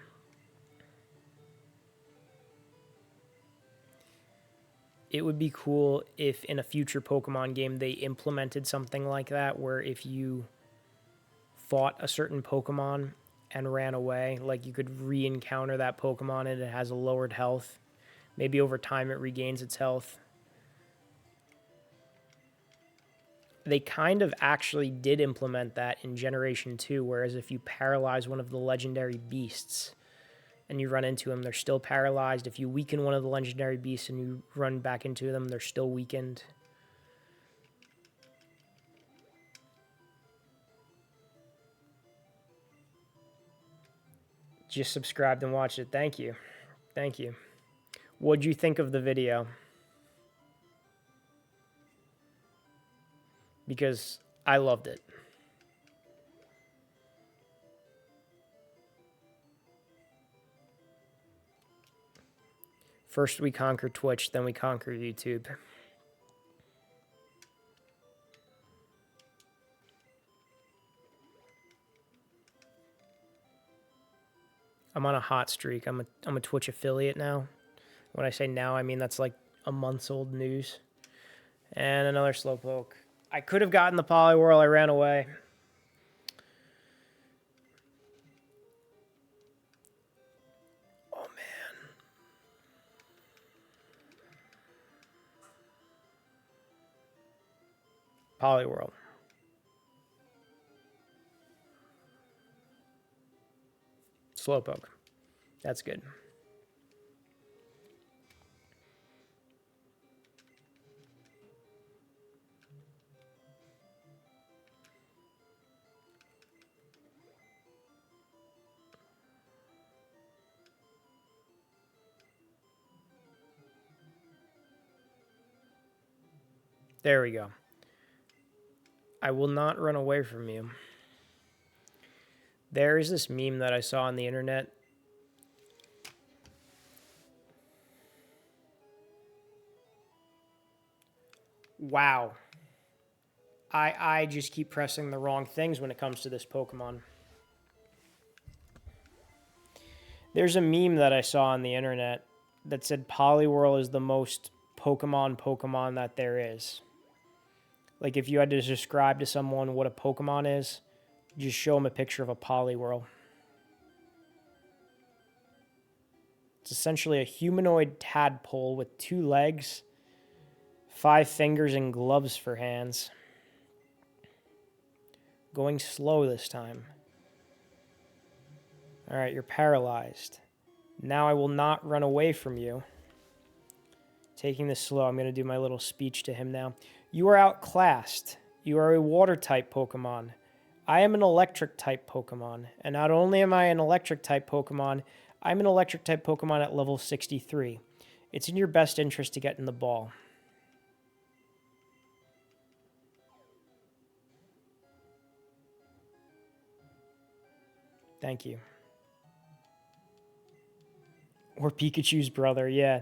It would be cool if in a future Pokemon game they implemented something like that, where if you fought a certain Pokemon and ran away, like you could re-encounter that Pokemon and it has a lowered health. Maybe over time it regains its health. They kind of actually did implement that in Generation 2, whereas if you paralyze one of the legendary beasts and you run into them, they're still paralyzed. If you weaken one of the legendary beasts and you run back into them, they're still weakened. Just subscribed and watched it. Thank you. Thank you. What'd you think of the video? Because I loved it. First we conquer Twitch, then we conquer YouTube. I'm on a hot streak. I'm a Twitch affiliate now. When I say now, I mean that's like a month's old news. And another Slowpoke. I could have gotten the Poliwhirl. I ran away. Oh, man. Poliwhirl. Slowpoke. That's good. There we go. I will not run away from you. There is this meme that I saw on the internet. Wow. I just keep pressing the wrong things when it comes to this Pokemon. There's a meme that I saw on the internet that said Poliwhirl is the most Pokemon that there is. Like if you had to describe to someone what a Pokemon is, just show them a picture of a Poliwhirl. It's essentially a humanoid tadpole with 2 legs, 5 fingers, and gloves for hands. Going slow this time. Alright, you're paralyzed. Now I will not run away from you. Taking this slow, I'm going to do my little speech to him now. You are outclassed. You are a water-type Pokemon. I am an electric-type Pokemon. And not only am I an electric-type Pokemon, I'm an electric-type Pokemon at level 63. It's in your best interest to get in the ball. Thank you. Or Pikachu's brother, yeah.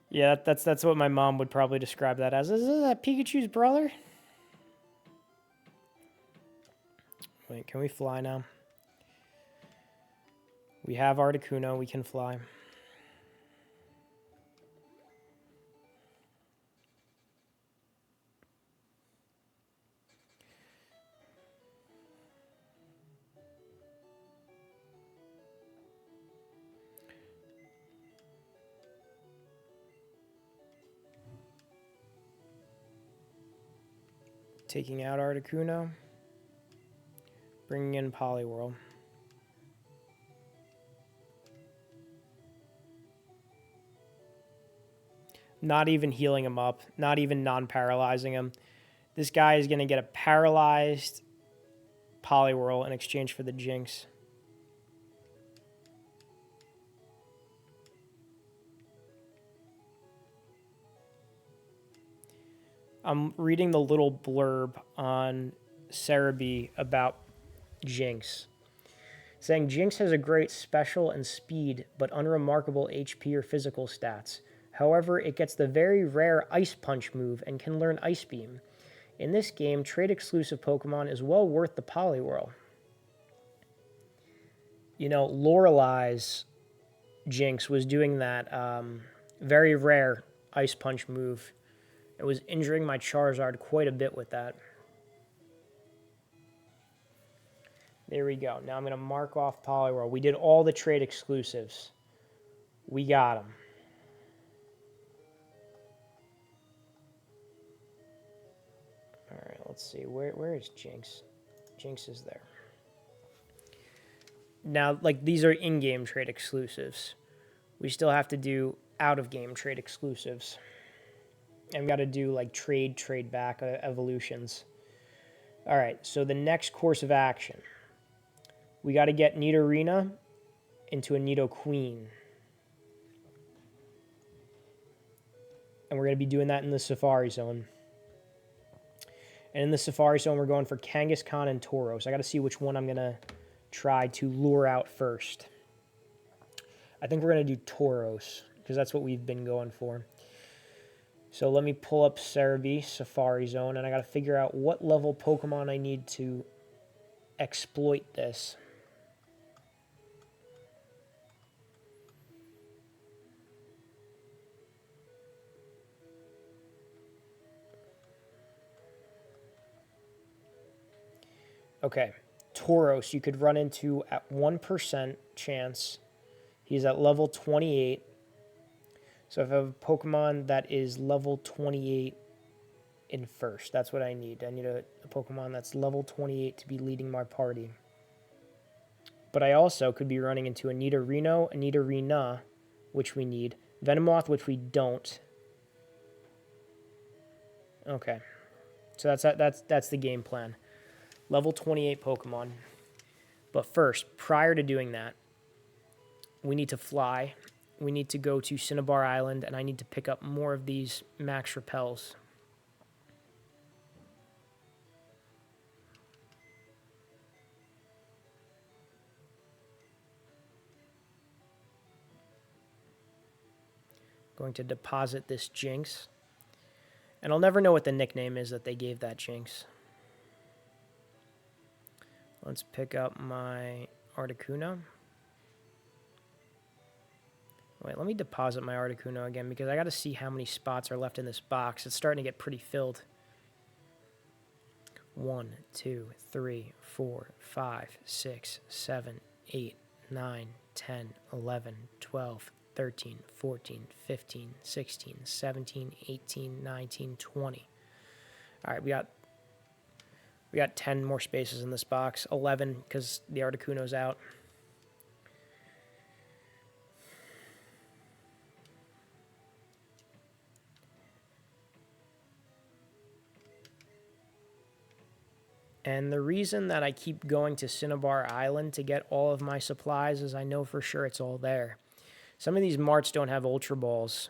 Yeah, that's what my mom would probably describe that as. Is that Pikachu's brother? Wait, can we fly now? We have Articuno, we can fly. Taking out Articuno. Bringing in Poliwhirl. Not even healing him up. Not even non-paralyzing him. This guy is going to get a paralyzed Poliwhirl in exchange for the Jinx. I'm reading the little blurb on Cerebi about Jinx. Saying Jinx has a great special and speed, but unremarkable HP or physical stats. However, it gets the very rare Ice Punch move and can learn Ice Beam. In this game, trade-exclusive Pokemon is well worth the Poliwhirl. You know, Lorelei's Jinx was doing that very rare Ice Punch move. It was injuring my Charizard quite a bit with that. There we go. Now I'm going to mark off Poliwhirl. We did all the trade exclusives. We got them. All right, let's see. Where is Jinx? Jinx is there. Now, like, these are in-game trade exclusives. We still have to do out-of-game trade exclusives. And we got to do, like, trade back evolutions. All right, so the next course of action. We got to get Nidorina into a Nidoqueen. And we're going to be doing that in the Safari Zone. And in the Safari Zone, we're going for Kangaskhan and Tauros. I got to see which one I'm going to try to lure out first. I think we're going to do Tauros, because that's what we've been going for. So let me pull up Cerebi, Safari Zone, and I got to figure out what level Pokemon I need to exploit this. Okay, Tauros you could run into at 1% chance. He's at level 28. So if I have a Pokemon that is level 28 in first, that's what I need. I need a Pokemon that's level 28 to be leading my party. But I also could be running into a Nidorino, a Nidorina, which we need. Venomoth, which we don't. Okay. So that's the game plan. Level 28 Pokemon. But first, prior to doing that, we need to fly. We need to go to Cinnabar Island, and I need to pick up more of these max repels. Going to deposit this Jinx. And I'll never know what the nickname is that they gave that Jinx. Let's pick up my Articuno. Wait, let me deposit my Articuno again because I got to see how many spots are left in this box. It's starting to get pretty filled. 1, 2, 3, 4, 5, 6, 7, 8, 9, 10, 11, 12, 13, 14, 15, 16, 17, 18, 19, 20. All right, we got 10 more spaces in this box. 11 because the Articuno's out. And the reason that I keep going to Cinnabar Island to get all of my supplies is I know for sure it's all there. Some of these marts don't have Ultra Balls.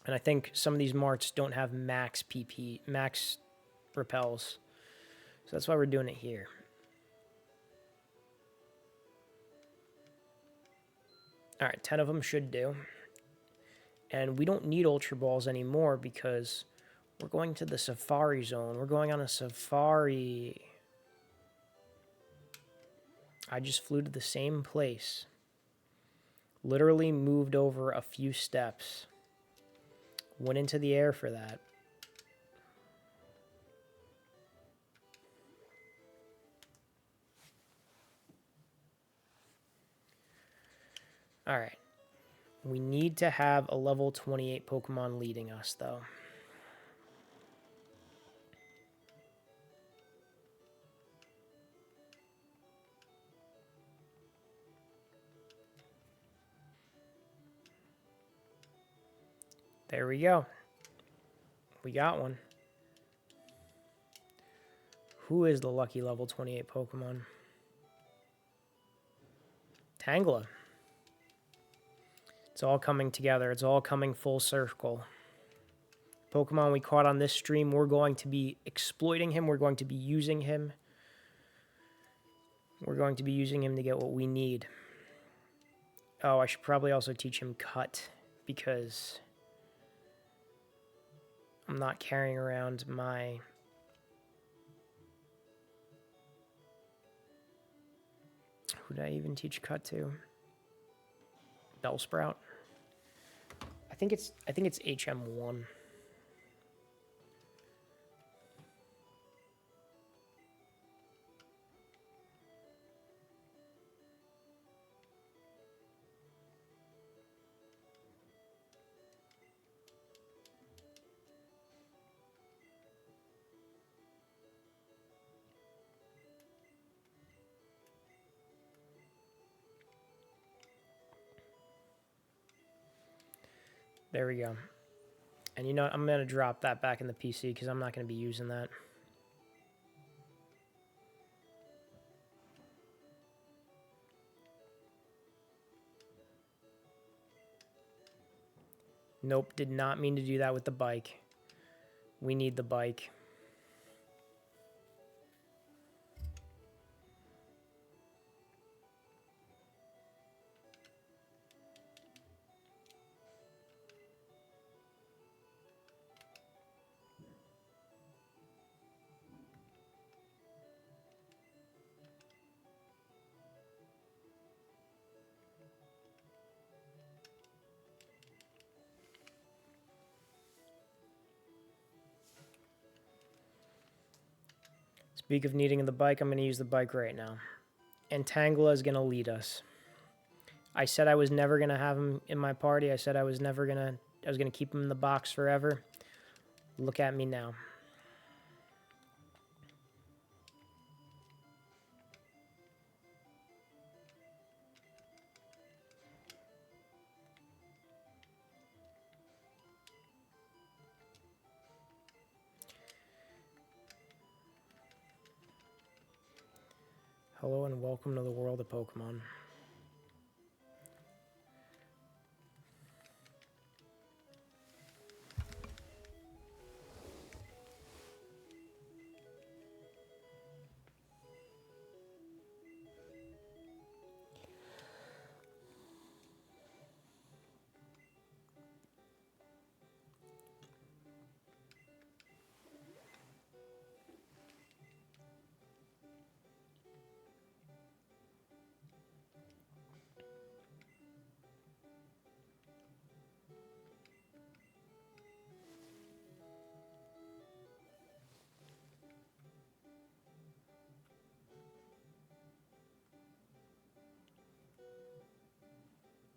And I think some of these marts don't have max repels. So that's why we're doing it here. All right, 10 of them should do. And we don't need Ultra Balls anymore because we're going to the Safari Zone. We're going on a safari. I just flew to the same place. Literally moved over a few steps. Went into the air for that. All right. We need to have a level 28 Pokemon leading us, though. There we go. We got one. Who is the lucky level 28 Pokemon? Tangela. It's all coming together. It's all coming full circle. Pokemon we caught on this stream, we're going to be exploiting him. We're going to be using him. We're going to be using him to get what we need. Oh, I should probably also teach him Cut because I'm not carrying around my... Who did I even teach Cut to? Bellsprout. I think it's HM1. There we go. And you know what? I'm going to drop that back in the PC because I'm not going to be using that. Nope, did not mean to do that with the bike. We need the bike. Speak of needing the bike, I'm going to use the bike right now. And Tangela is going to lead us. I said I was never going to have him in my party. I said I was going to keep him in the box forever. Look at me now. Hello and welcome to the world of Pokemon.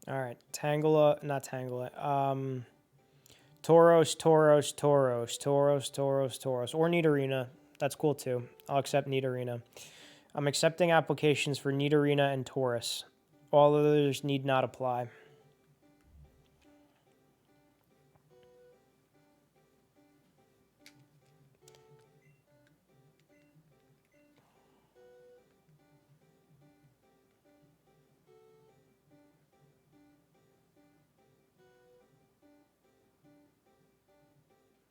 All right, Tangela, not Tangela. Tauros, Tauros, Tauros, Tauros, Tauros, Tauros, or Nidorina. That's cool too. I'll accept Nidorina. I'm accepting applications for Nidorina and Taurus. All others need not apply.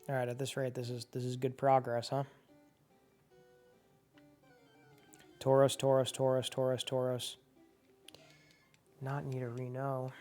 All right, at this rate, this is good progress, huh? Tauros, Tauros, Tauros, Tauros, Tauros. Not Nidorino.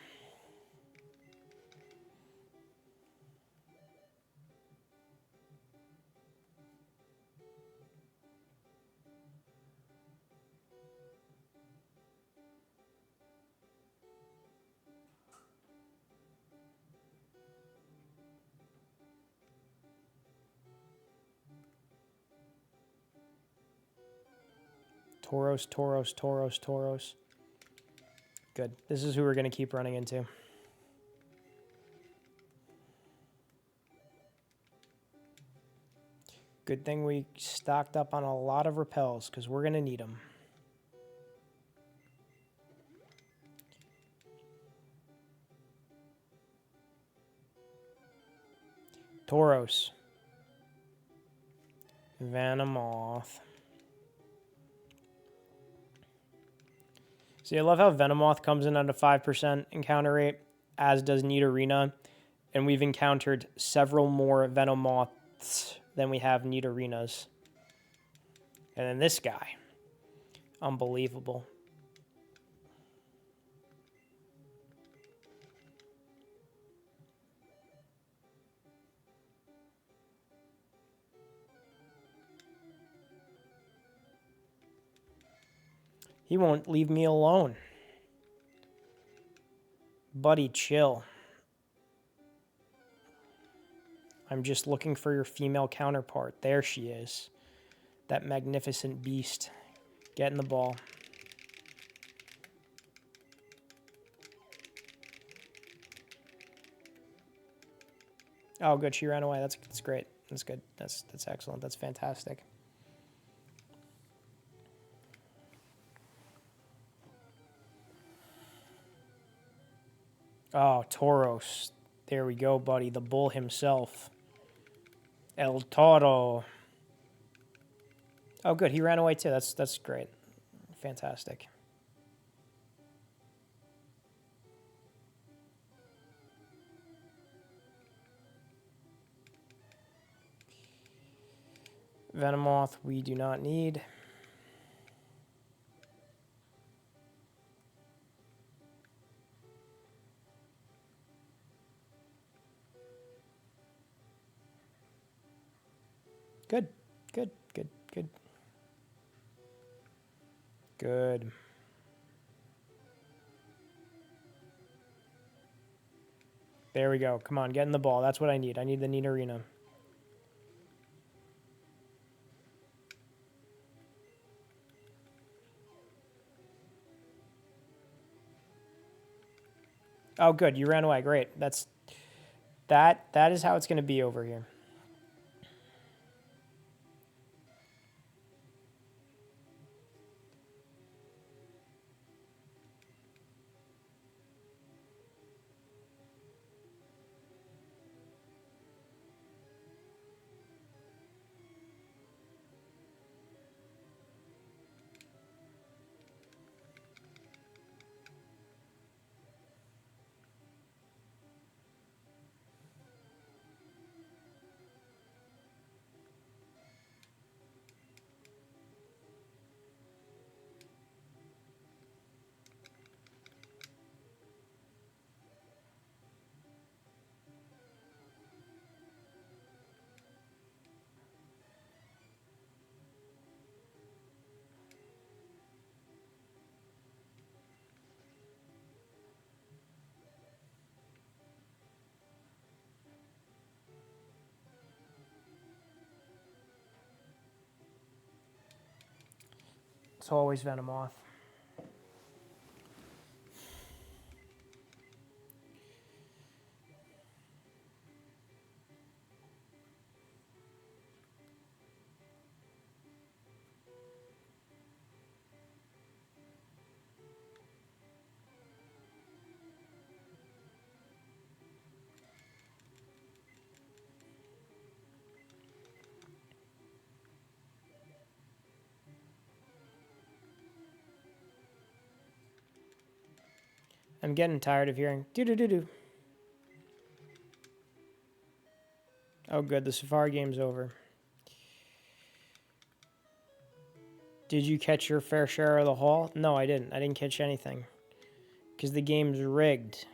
Tauros, Tauros, Tauros, Tauros. Good. This is who we're going to keep running into. Good thing we stocked up on a lot of repels, because we're going to need them. Tauros. Venomoth. See, I love how Venomoth comes in at a 5% encounter rate, as does Nidorina, and we've encountered several more Venomoths than we have Nidorinas. And then this guy. Unbelievable. He won't leave me alone. Buddy, chill. I'm just looking for your female counterpart. There she is. That magnificent beast. Get in the ball. Oh, good. She ran away. That's great. That's good. That's excellent. That's fantastic. Oh, Tauros. There we go, buddy. The bull himself. El Toro. Oh, good. He ran away too. That's great. Fantastic. Venomoth we do not need. Good. Good. Good. Good. Good. There we go. Come on, get in the ball. That's what I need. I need the Nidorina. Oh, good. You ran away. Great. That is how it's going to be over here. It's always Venomoth. I'm getting tired of hearing do-do-do-do. Oh, good. The Safari game's over. Did you catch your fair share of the haul? No, I didn't. I didn't catch anything. Because the game's rigged.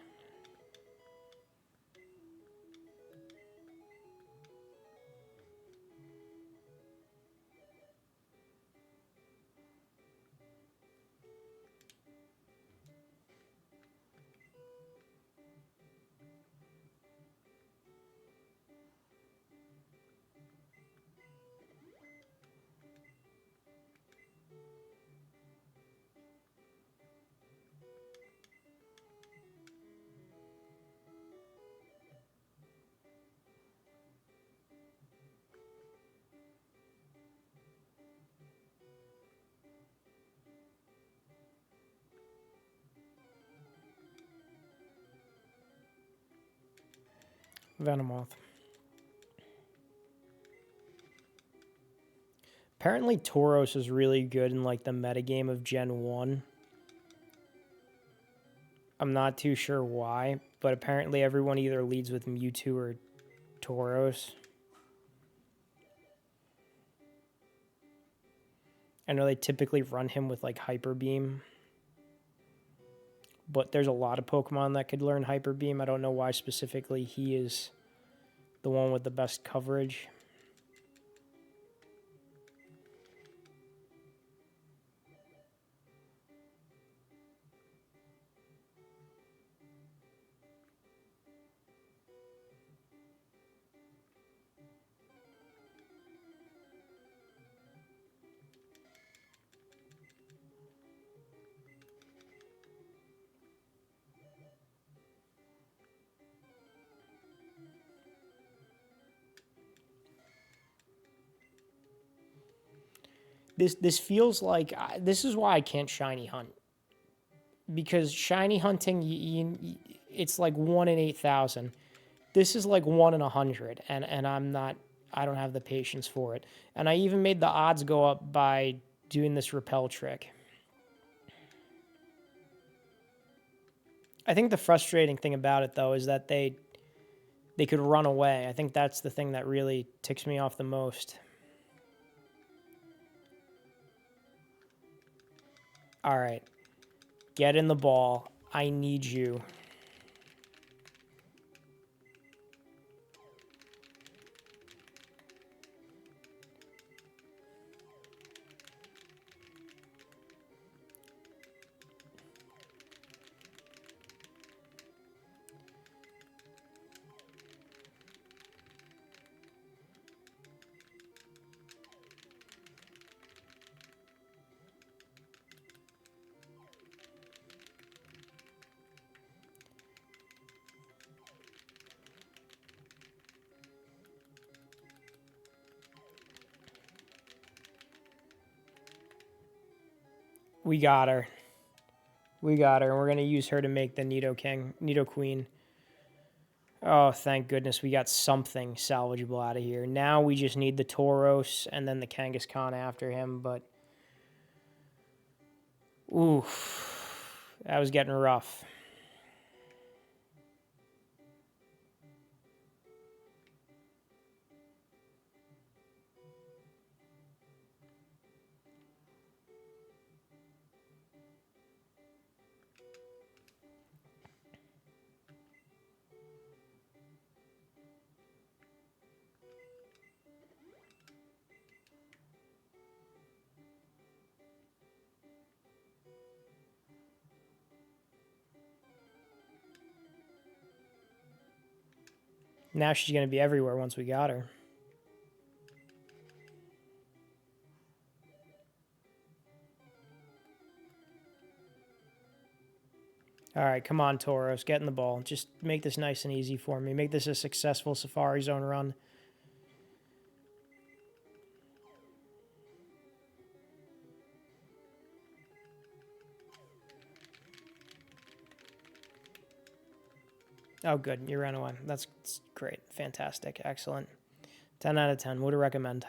Venomoth. Apparently Tauros is really good in like the metagame of Gen 1. I'm not too sure why, but apparently everyone either leads with Mewtwo or Tauros. I know they typically run him with like Hyper Beam. But there's a lot of Pokemon that could learn Hyper Beam. I don't know why specifically he is the one with the best coverage. This feels like this is why I can't shiny hunt, because shiny hunting it's like 1 in 8,000. This is like 1 in 100, and I don't have the patience for it. And I even made the odds go up by doing this repel trick. I think the frustrating thing about it though is that they could run away. I think that's the thing that really ticks me off the most. All right. Get in the ball. I need you. We got her. We got her, and we're going to use her to make the Nido Queen. Oh, thank goodness we got something salvageable out of here. Now we just need the Tauros and then the Kangaskhan after him, but... Oof. That was getting rough. Now she's going to be everywhere once we got her. All right, come on, Tauros. Get in the ball. Just make this nice and easy for me. Make this a successful Safari Zone run. Oh, good. You ran away. That's great. Fantastic. Excellent. 10 out of 10. Would recommend.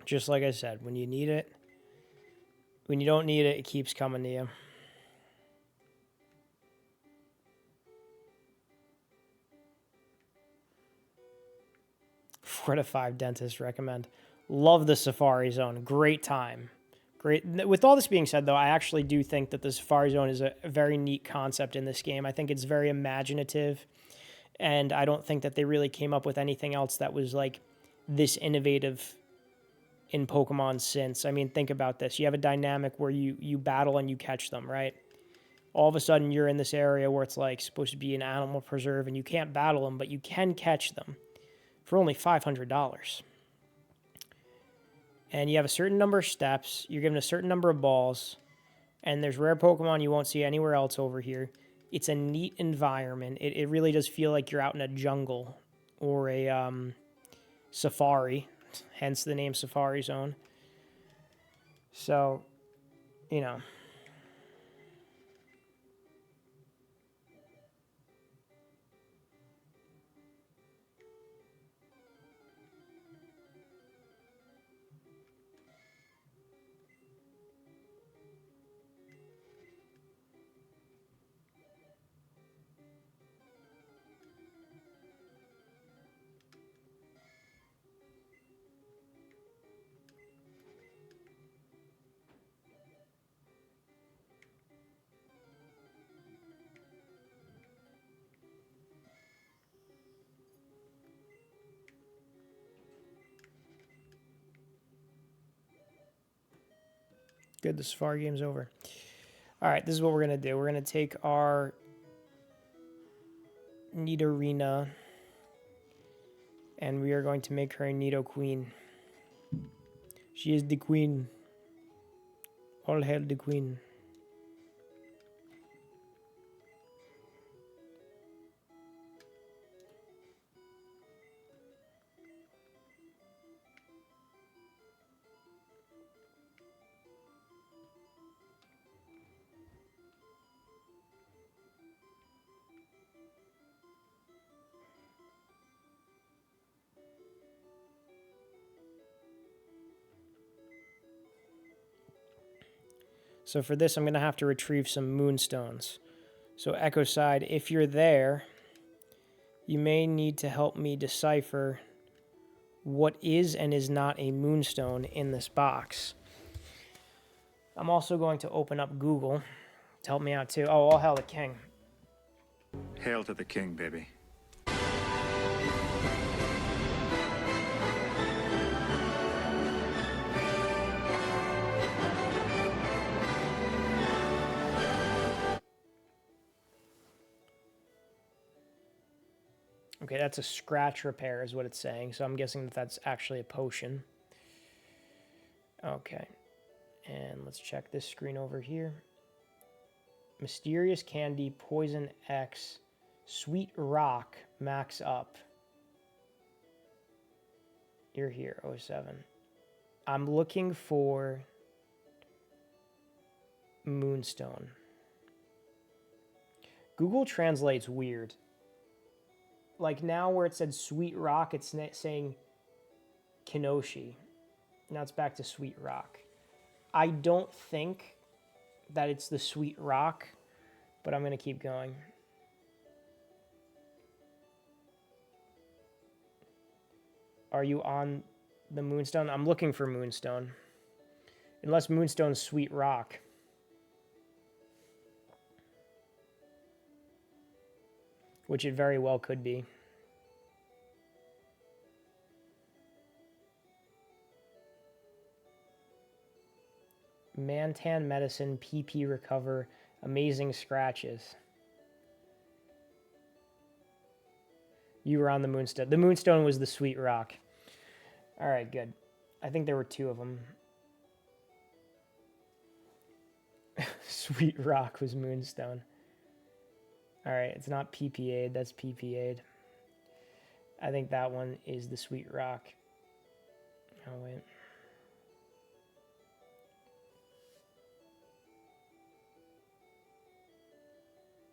Just like I said, when you need it, when you don't need it, it keeps coming to you. Four to five dentists recommend. Love the Safari Zone. Great time. Great. With all this being said, though, I actually do think that the Safari Zone is a very neat concept in this game. I think it's very imaginative, and I don't think that they really came up with anything else that was like this innovative in Pokemon since. I mean, think about this. You have a dynamic where you battle and you catch them, right? All of a sudden, you're in this area where it's like supposed to be an animal preserve, and you can't battle them, but you can catch them for only $500. And you have a certain number of steps, you're given a certain number of balls, and there's rare Pokemon you won't see anywhere else over here. It's a neat environment. It really does feel like you're out in a jungle or a safari, hence the name Safari Zone. So, you know. Good, the Safari game's over. All right, this is what we're going to do. We're going to take our Nidorina, and we are going to make her a Nido Queen. She is the queen. All hail the queen. So for this, I'm going to have to retrieve some moonstones. So Echo Side, if you're there, you may need to help me decipher what is and is not a moonstone in this box. I'm also going to open up Google to help me out too. Oh, all hail the king. Hail to the king, baby. Okay, that's a scratch repair is what it's saying. So I'm guessing that that's actually a potion. Okay. And let's check this screen over here. Mysterious Candy, Poison X, Sweet Rock, max up. You're here, 07. I'm looking for Moonstone. Google translates weird. Like now where it said Sweet Rock, it's saying Kenoshi. Now it's back to Sweet Rock. I don't think that it's the Sweet Rock, but I'm going to keep going. Are you on the Moonstone? I'm looking for Moonstone. Unless Moonstone's Sweet Rock. Which it very well could be. Mantan Medicine, PP Recover, Amazing Scratches. You were on the Moonstone. The Moonstone was the Sweet Rock. All right, good. I think there were two of them. Sweet Rock was Moonstone. All right, it's not PPA'd. That's PPA'd. I think that one is the Sweet Rock. Oh, wait.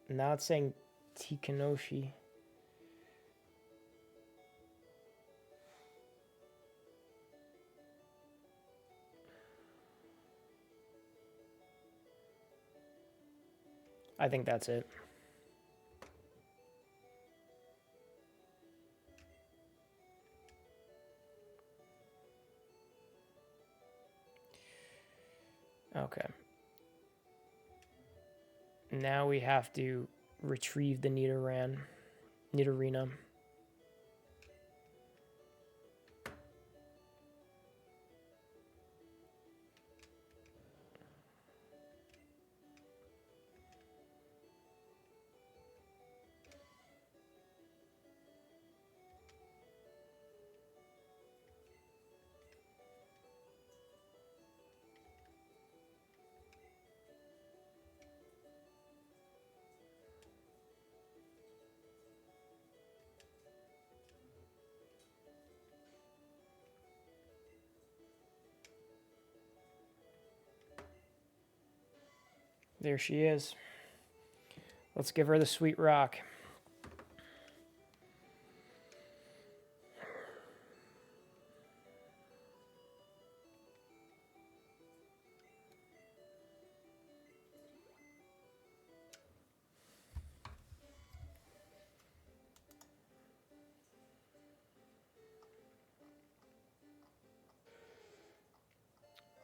Now it's saying Tikanoshi. I think that's it. Okay. Now we have to retrieve the Nidorina. There she is. Let's give her the sweet rock.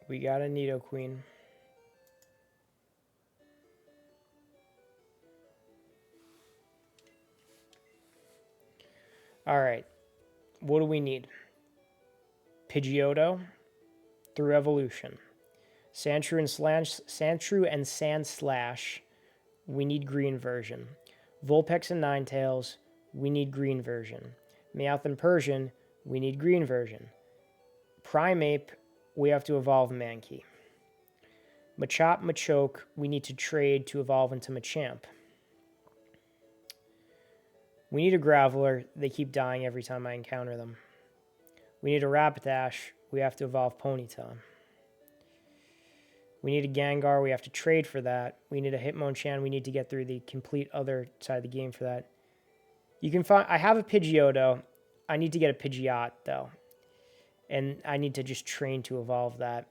We got a Nidoqueen. All right. What do we need? Pidgeotto through evolution. Sandshrew and Sandslash, we need green version. Vulpix and Ninetales, we need green version. Meowth and Persian, we need green version. Primeape, we have to evolve Mankey. Machop, Machoke, we need to trade to evolve into Machamp. We need a Graveler. They keep dying every time I encounter them. We need a Rapidash. We have to evolve Ponyta. We need a Gengar. We have to trade for that. We need a Hitmonchan. We need to get through the complete other side of the game for that. You can find... I have a Pidgeotto. I need to get a Pidgeot, though. And I need to just train to evolve that.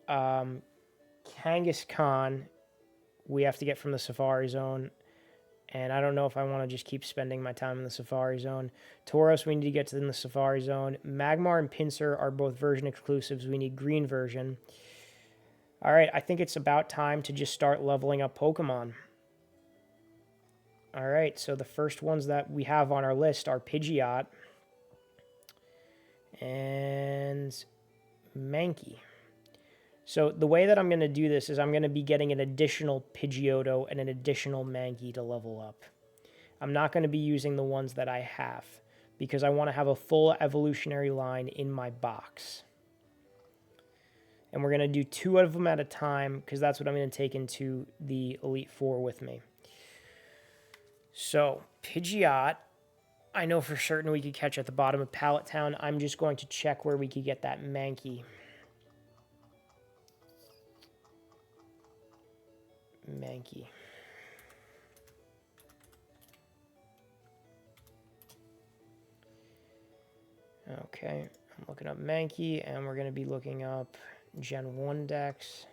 Kangaskhan, we have to get from the Safari Zone. And I don't know if I want to just keep spending my time in the Safari Zone. Tauros, we need to get to in the Safari Zone. Magmar and Pinsir are both version exclusives. We need green version. All right, I think it's about time to just start leveling up Pokemon. All right, so the first ones that we have on our list are Pidgeot and Mankey. So the way that I'm going to do this is I'm going to be getting an additional Pidgeotto and an additional Mankey to level up. I'm not going to be using the ones that I have because I want to have a full evolutionary line in my box. And we're going to do 2 of them at a time because that's what I'm going to take into the Elite Four with me. So, Pidgeot, I know for certain we could catch at the bottom of Pallet Town. I'm just going to check where we could get that Mankey. Okay, I'm looking up Mankey, and we're going to be looking up Gen 1 Dex.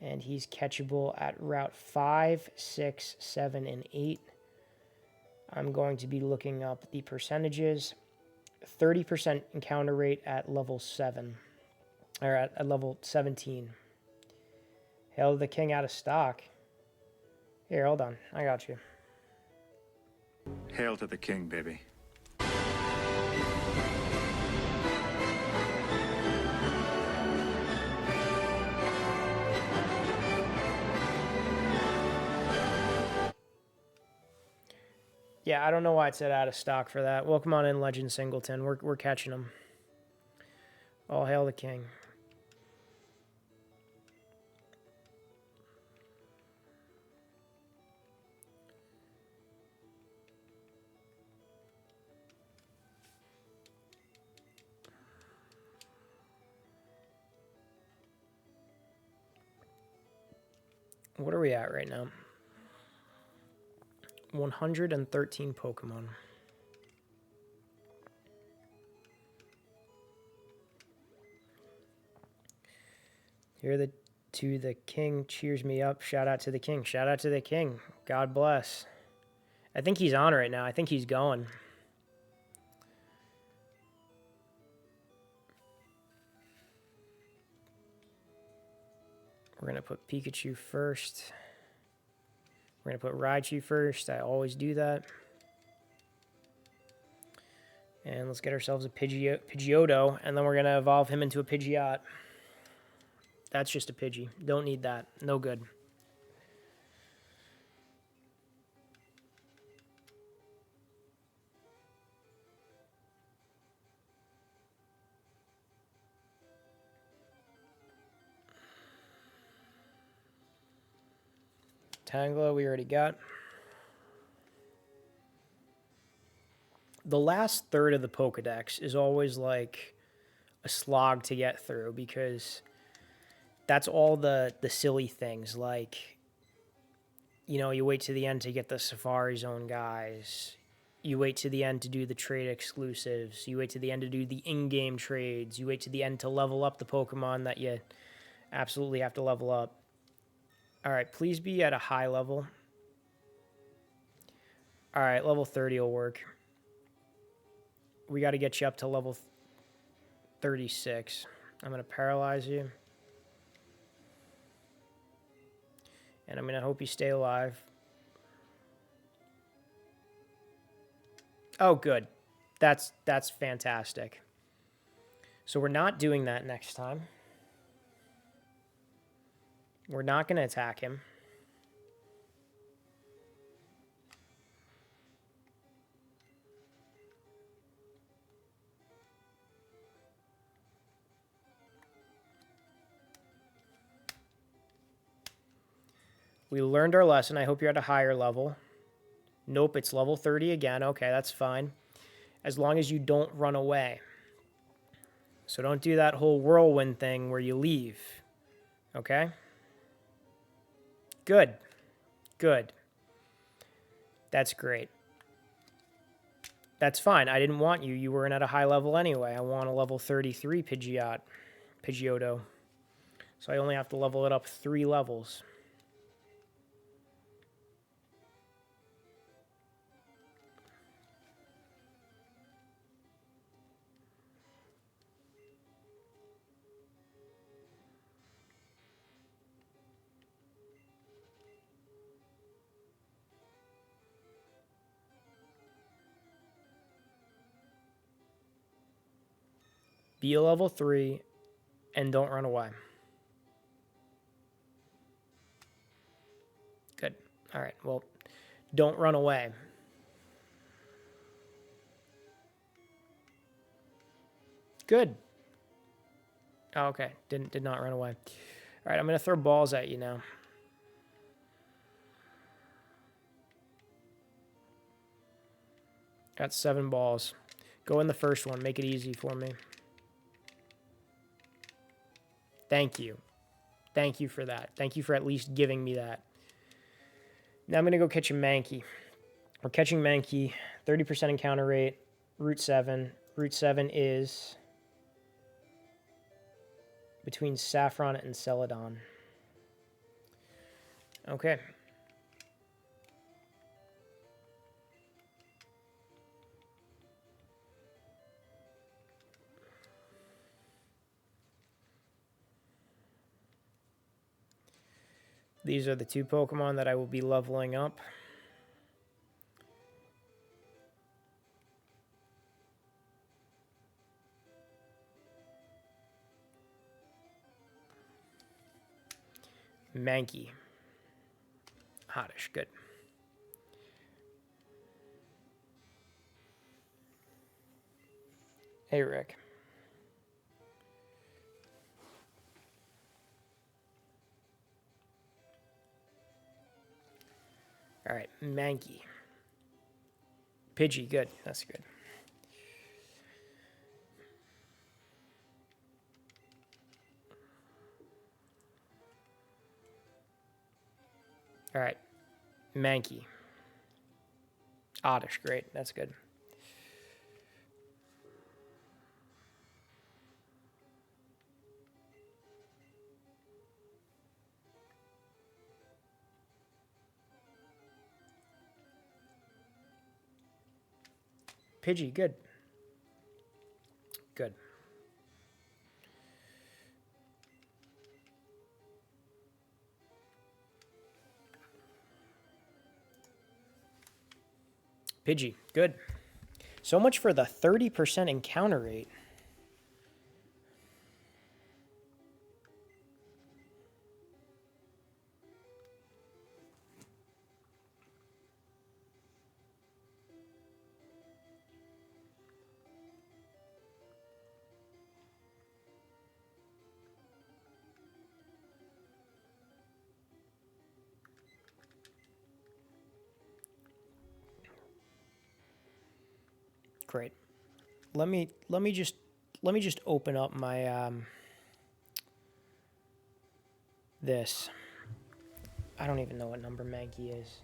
And he's catchable at Route 5, 6, 7, and 8. I'm going to be looking up the percentages. 30% encounter rate at level 7. Or at level 17. Hail the King out of stock. Here, hold on. I got you. Hail to the king, baby. Yeah, I don't know why it said out of stock for that. Welcome on in, Legend Singleton. We're catching them. All hail the king. What are we at right now? 113 Pokemon. Here are the to the king cheers me up. Shout out to the king. Shout out to the king. God bless. I think he's on right now. I think he's going. We're going to put Pikachu first. We're going to put Raichu first. I always do that. And let's get ourselves a Pidgeotto, and then we're going to evolve him into a Pidgeot. That's just a Pidgey. Don't need that. No good. Tangela, we already got. The last third of the Pokedex is always like a slog to get through because that's all the silly things. Like, you know, you wait to the end to get the Safari Zone guys. You wait to the end to do the trade exclusives. You wait to the end to do the in-game trades. You wait to the end to level up the Pokemon that you absolutely have to level up. All right, please be at a high level. All right, level 30 will work. We got to get you up to level 36. I'm going to paralyze you. And I'm going to hope you stay alive. Oh, good. That's fantastic. So we're not doing that next time. We're not going to attack him. We learned our lesson. I hope you're at a higher level. Nope, it's level 30 again. Okay, that's fine. As long as you don't run away. So don't do that whole whirlwind thing where you leave. Okay? Good. Good. That's great. That's fine. I didn't want you. You weren't at a high level anyway. I want a level 33 Pidgeotto. So I only have to level it up 3 levels. Be a level 3 and don't run away. Good. All right. Well, don't run away. Good. Oh, okay. Did not run away. All right. I'm going to throw balls at you now. Got 7 balls. Go in the first one. Make it easy for me. Thank you. Thank you for that. Thank you for at least giving me that. Now I'm going to go catch a Mankey. We're catching Mankey. 30% encounter rate. Route 7. Route 7 is between Saffron and Celadon. Okay. These are the 2 Pokemon that I will be leveling up. Mankey. Oddish, good. Hey, Rick. All right, Mankey. Pidgey, good. That's good. All right, Mankey. Oddish, great. That's good. Pidgey, good. Good. Pidgey, good. So much for the 30% encounter rate. Great. Let me just open up my this. I don't even know what number Mankey is.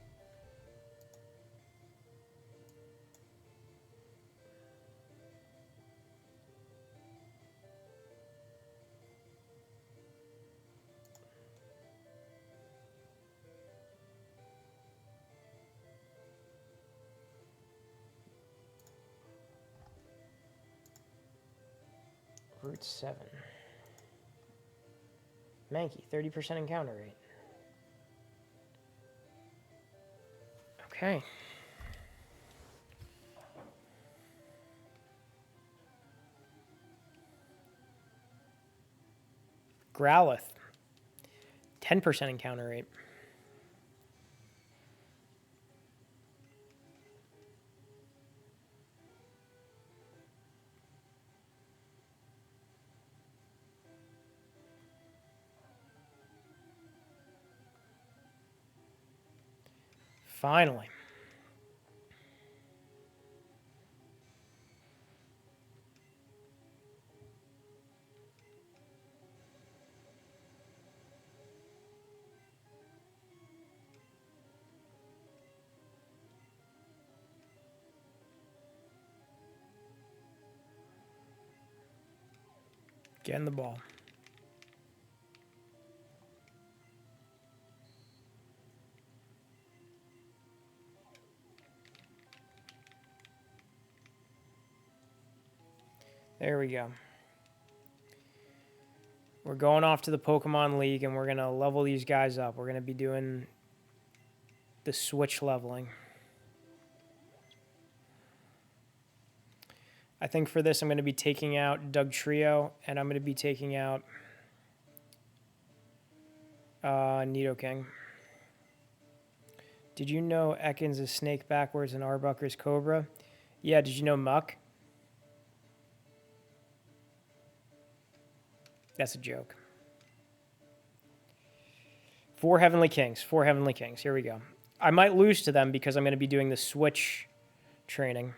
Route 7. Mankey, 30% encounter rate. Okay. Growlithe, 10% encounter rate. Finally. Getting the ball. There we go. We're going off to the Pokemon League, and we're going to level these guys up. We're going to be doing the switch leveling. I think for this, I'm going to be taking out Dugtrio, and I'm going to be taking out Nidoking. Did you know Ekans is snake backwards and Arbucker's cobra? Yeah, did you know Muck? That's a joke. 4 Heavenly Kings. 4 Heavenly Kings. Here we go. I might lose to them because I'm going to be doing the switch training.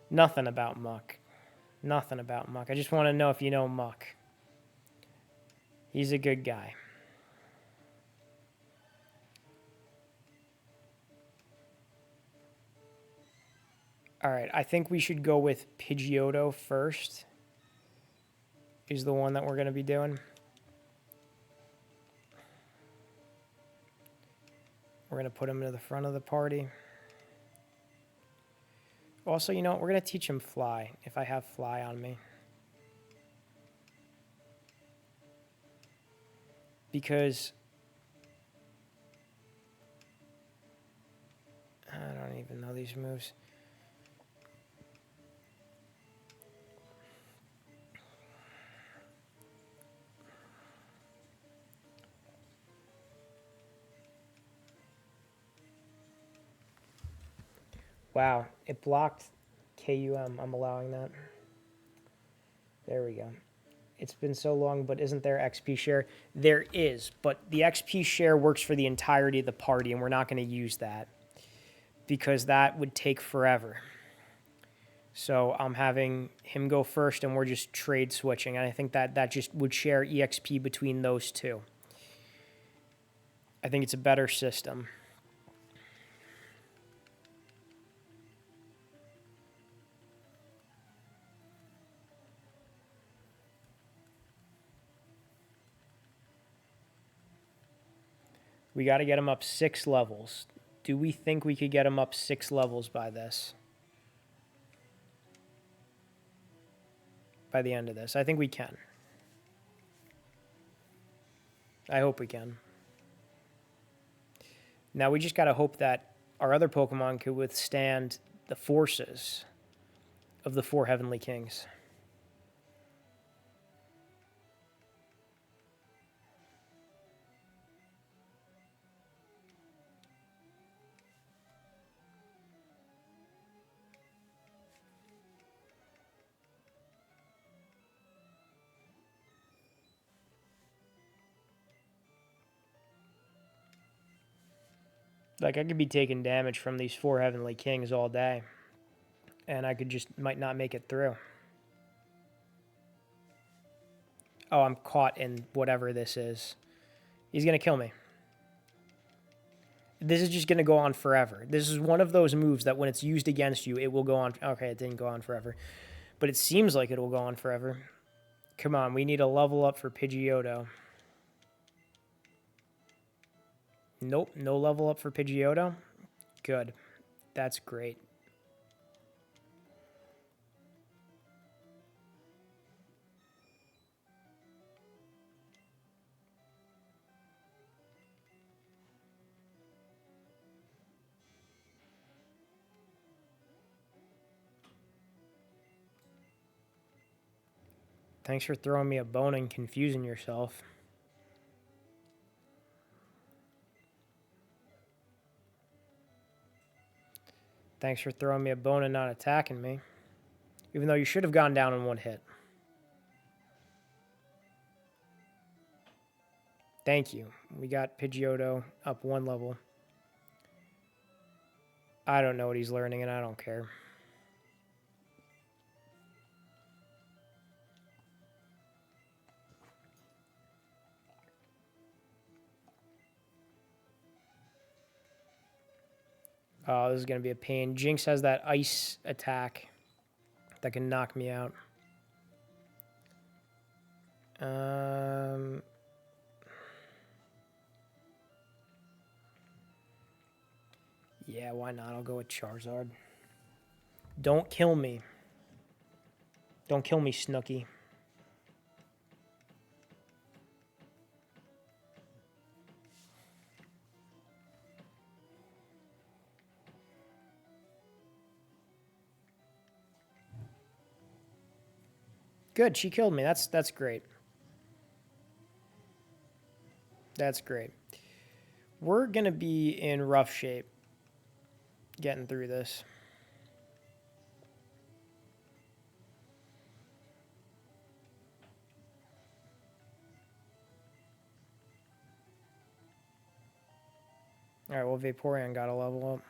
Nothing about Muck. Nothing about Muck. I just want to know if you know Muck. He's a good guy. All right, I think we should go with Pidgeotto first. Is the one that we're going to be doing. We're going to put him to the front of the party. Also, you know what? We're going to teach him Fly, if I have Fly on me. Because I don't even know these moves. Wow, it blocked KUM. I'm allowing that. There we go. It's been so long, but isn't there XP share? There is, but the XP share works for the entirety of the party, and we're not going to use that because that would take forever. So I'm having him go first, and we're just trade switching, and I think that just would share EXP between those two. I think it's a better system. We got to get him up 6 levels. Do we think we could get him up 6 levels by this? by the end of this. I think we can. I hope we can. Now we just got to hope that our other Pokemon could withstand the forces of the 4 Heavenly Kings. Like, I could be taking damage from these 4 Heavenly Kings all day, and I might not make it through. Oh, I'm caught in whatever this is. He's going to kill me. This is just going to go on forever. This is one of those moves that when it's used against you, it will go on. Okay, it didn't go on forever. But it seems like it will go on forever. Come on, we need a level up for Pidgeotto. Nope, no level up for Pidgeotto. Good. That's great. Thanks for throwing me a bone and confusing yourself. Thanks for throwing me a bone and not attacking me. Even though you should have gone down in 1 hit. Thank you. We got Pidgeotto up 1 level. I don't know what he's learning, and I don't care. Oh, this is going to be a pain. Jinx has that ice attack that can knock me out. Yeah, why not? I'll go with Charizard. Don't kill me. Don't kill me, Snooky. Good, she killed me. That's great. That's great. We're going to be in rough shape getting through this. All right, well, Vaporeon got a level up.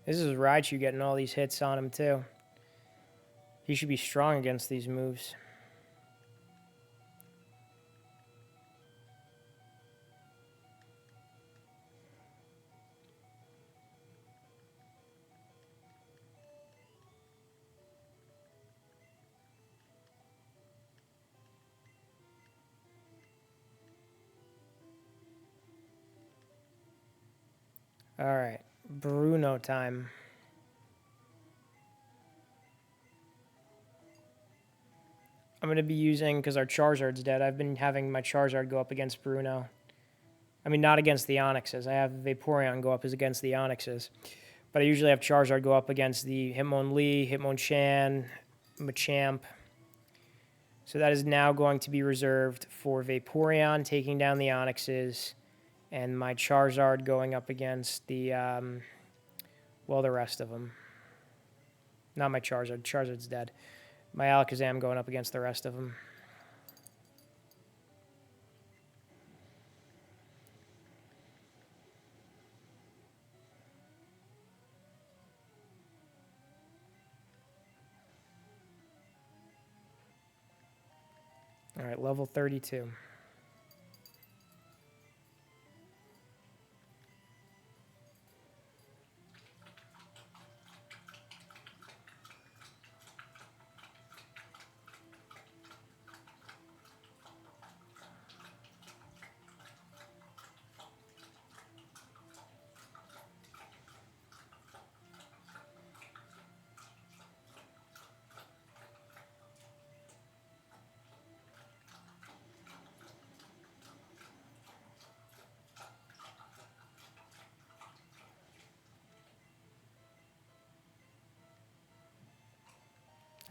This is Raichu getting all these hits on him, too. He should be strong against these moves. All right, Bruno time. I'm going to be using, because our Charizard's dead, I've been having my Charizard go up against Bruno. I mean, not against the Onyxes. I have Vaporeon go up as against the Onyxes. But I usually have Charizard go up against the Hitmonlee, Hitmonchan, Machamp. So that is now going to be reserved for Vaporeon taking down the Onyxes, and my Charizard going up against the, well, the rest of them. Not my Charizard. Charizard's dead. My Alakazam going up against the rest of them. All right, level 32.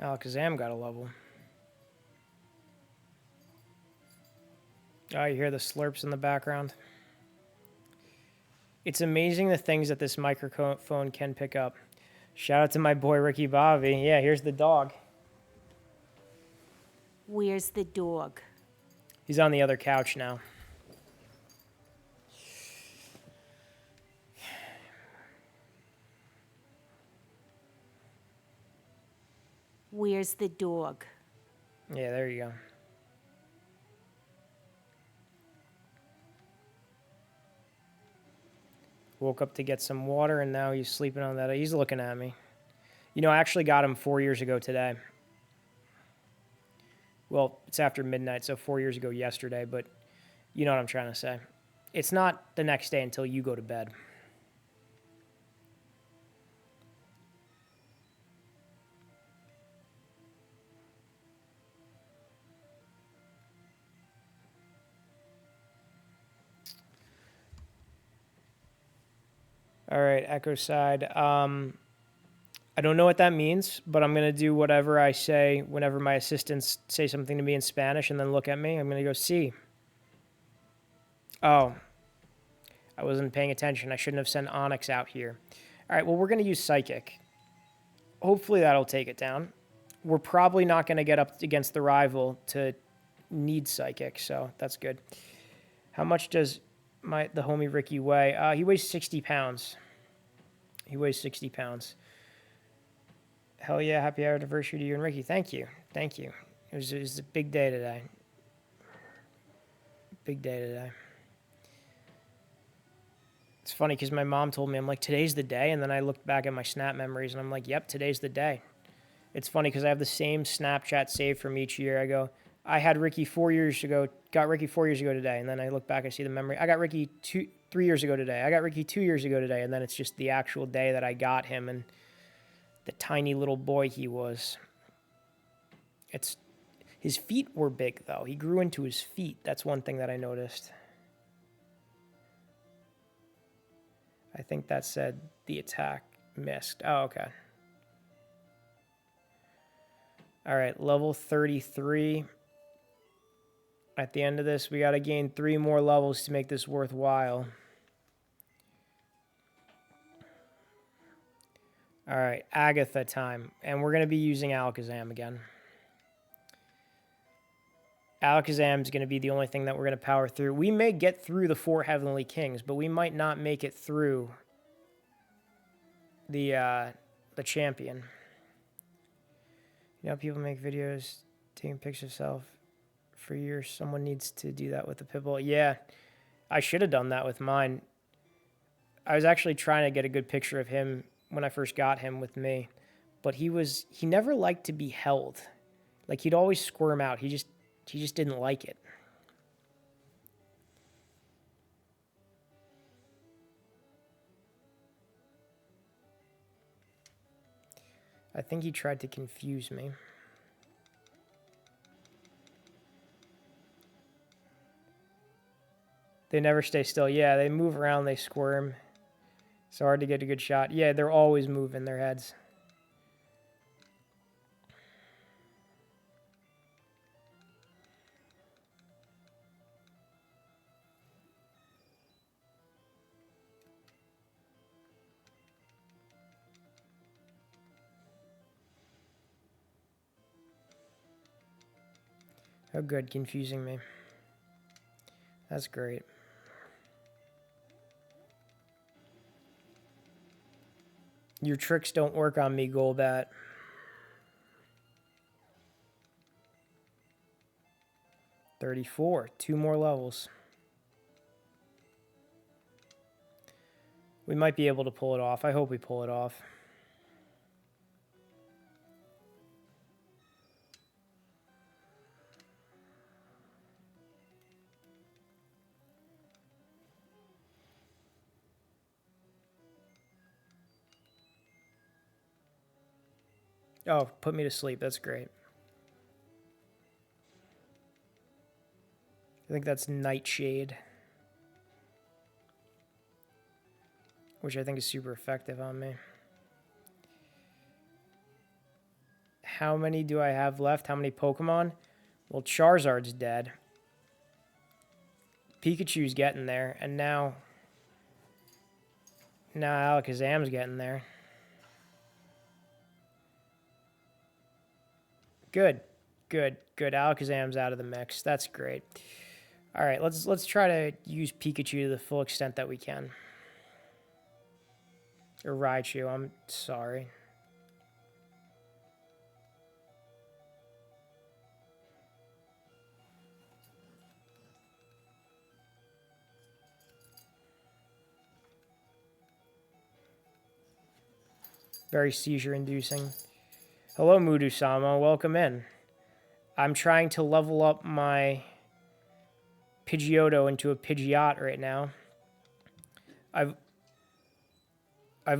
Alakazam got a level. Oh, you hear the slurps in the background? It's amazing the things that this microphone can pick up. Shout out to my boy Ricky Bobby. Yeah, here's the dog. Where's the dog? He's on the other couch now. Where's the dog? Yeah, there you go. Woke up to get some water, and now he's sleeping on that. He's looking at me. You know, I actually got him 4 years ago today. Well, it's after midnight, so 4 years ago yesterday, but you know what I'm trying to say. It's not the next day until you go to bed. All right, Echo Side. I don't know what that means, but I'm going to do whatever I say whenever my assistants say something to me in Spanish and then look at me. I'm going to go, see. Oh, I wasn't paying attention. I shouldn't have sent Onyx out here. All right, well, we're going to use Psychic. Hopefully that'll take it down. We're probably not going to get up against the rival to need Psychic, so that's good. How much does the homie Ricky weigh? He weighs 60 pounds. He weighs 60 pounds. Hell yeah, happy anniversary to you and Ricky. Thank you. Thank you. It was a big day today. Big day today. It's funny because my mom told me, I'm like, today's the day. And then I looked back at my Snap memories and I'm like, yep, today's the day. It's funny because I have the same Snapchat saved from each year. I go, I had Ricky 4 years ago, got Ricky 4 years ago today. And then I look back, I see the memory. I got Ricky 3 years ago today. I got Ricky 2 years ago today. And then it's just the actual day that I got him and the tiny little boy he was. His feet were big, though. He grew into his feet. That's one thing that I noticed. I think that said the attack missed. Oh, okay. All right, level 33. At the end of this, we got to gain 3 more levels to make this worthwhile. All right, Agatha time. And we're going to be using Alakazam again. Alakazam's going to be the only thing that we're going to power through. We may get through the 4 Heavenly Kings, but we might not make it through the champion. You know, people make videos taking pictures of self for years. Someone needs to do that with the Pipple. Yeah, I should have done that with mine. I was actually trying to get a good picture of him when I first got him with me, but he never liked to be held. Like, he'd always squirm out. He just didn't like it. I think he tried to confuse me. They never stay still. Yeah, they move around, they squirm. It's hard to get a good shot. Yeah, they're always moving their heads. Oh, good, confusing me. That's great. Your tricks don't work on me, Golbat. 34. 2 more levels. We might be able to pull it off. I hope we pull it off. Oh, put me to sleep. That's great. I think that's Nightshade, which I think is super effective on me. How many do I have left? How many Pokemon? Well, Charizard's dead. Pikachu's getting there, and now Alakazam's getting there. Good. Alakazam's out of the mix. That's great. All right, let's try to use Pikachu to the full extent that we can. Or Raichu, I'm sorry. Very seizure-inducing. Hello, Mudu-sama. Welcome in. I'm trying to level up my Pidgeotto into a Pidgeot right now. I've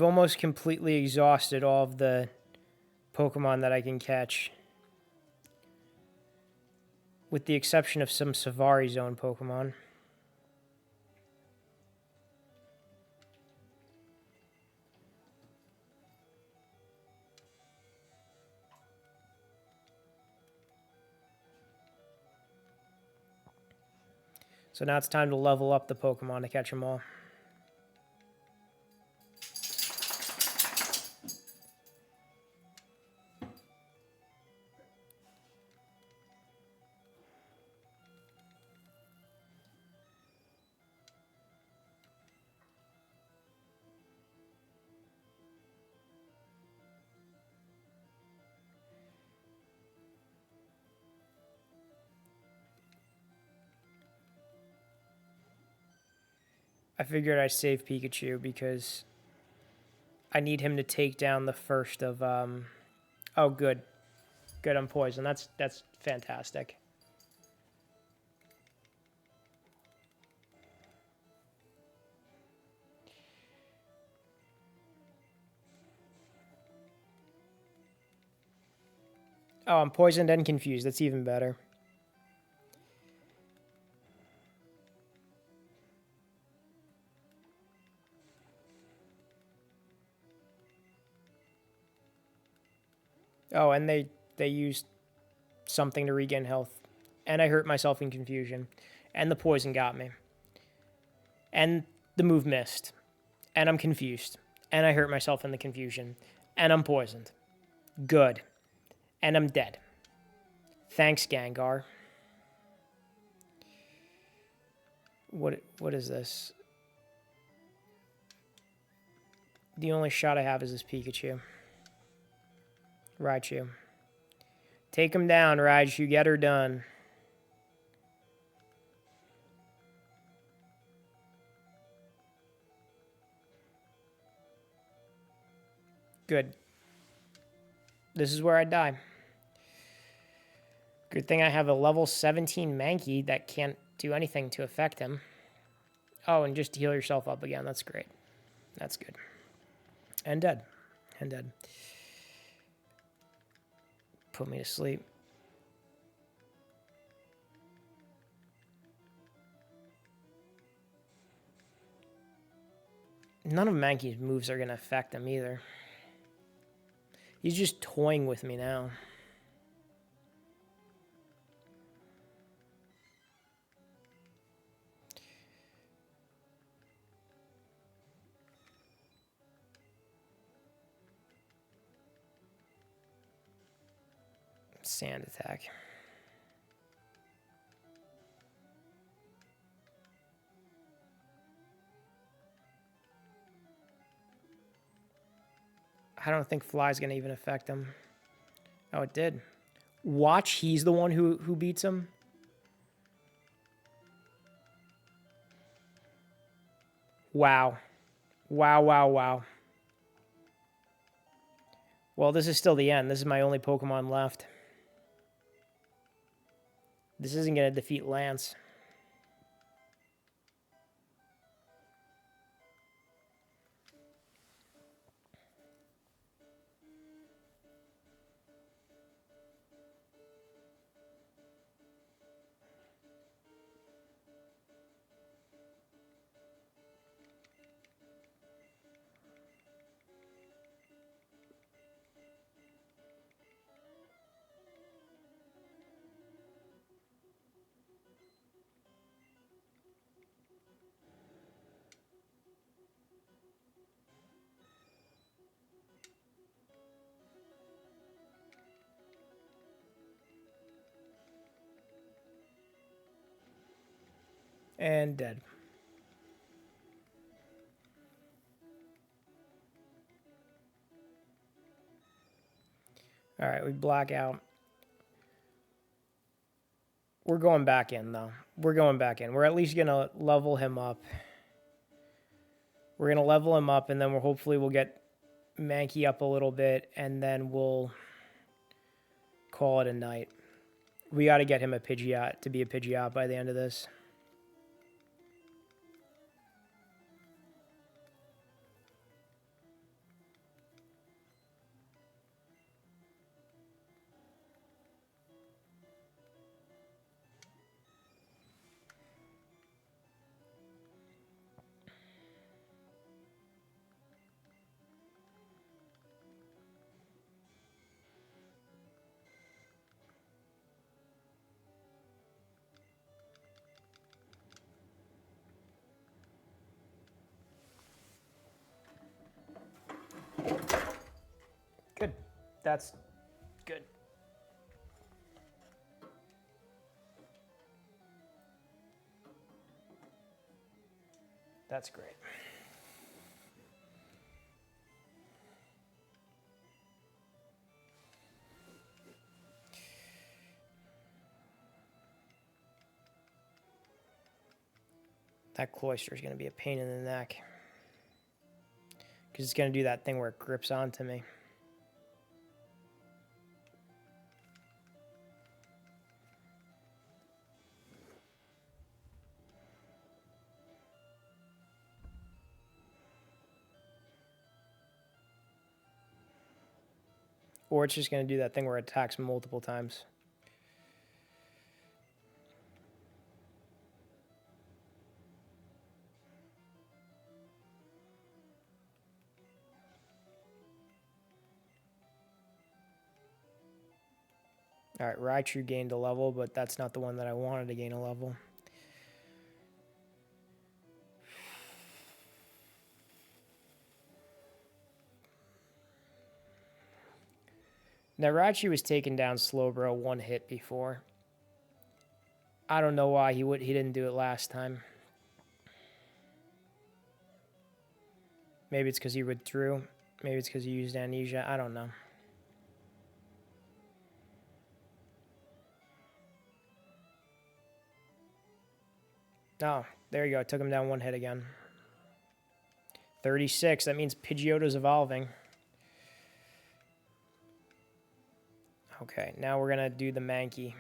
almost completely exhausted all of the Pokemon that I can catch, with the exception of some Savari Zone Pokemon. So now it's time to level up the Pokemon to catch them all. I figured I'd save Pikachu because I need him to take down the first of, oh, good. Good, I'm poisoned. That's fantastic. Oh, I'm poisoned and confused. That's even better. Oh, and they used something to regain health. And I hurt myself in confusion. And the poison got me. And the move missed. And I'm confused. And I hurt myself in the confusion. And I'm poisoned. Good. And I'm dead. Thanks, Gengar. What is this? The only shot I have is this Pikachu. Raichu. Take him down, Raichu. Get her done. Good. This is where I die. Good thing I have a level 17 Mankey that can't do anything to affect him. Oh, and just heal yourself up again. That's great. That's good. And dead. And dead. Put me to sleep. None of Mankey's moves are going to affect him either. He's just toying with me now. Sand attack. I don't think Fly's going to even affect him. Oh, it did. Watch, he's the one who beats him. Wow. Wow, wow, wow. Well, this is still the end. This is my only Pokemon left. This isn't going to defeat Lance. And dead. All right, we black out. We're going back in, though. We're going back in. We're at least going to level him up. We're going to level him up, and then hopefully we'll get Mankey up a little bit, and then we'll call it a night. We got to get him a Pidgeot to be a Pidgeot by the end of this. Good. That's good. That's great. That cloister is going to be a pain in the neck. Because it's going to do that thing where it grips onto me. Or it's just going to do that thing where it attacks multiple times. Alright, Raichu gained a level, but that's not the one that I wanted to gain a level. Now, Raichu was taken down Slowbro one hit before. I don't know why he didn't do it last time. Maybe it's because he withdrew. Maybe it's because he used Amnesia. I don't know. Oh, there you go. Took him down one hit again. 36. That means Pidgeotto's evolving. Okay, now we're going to do the Mankey.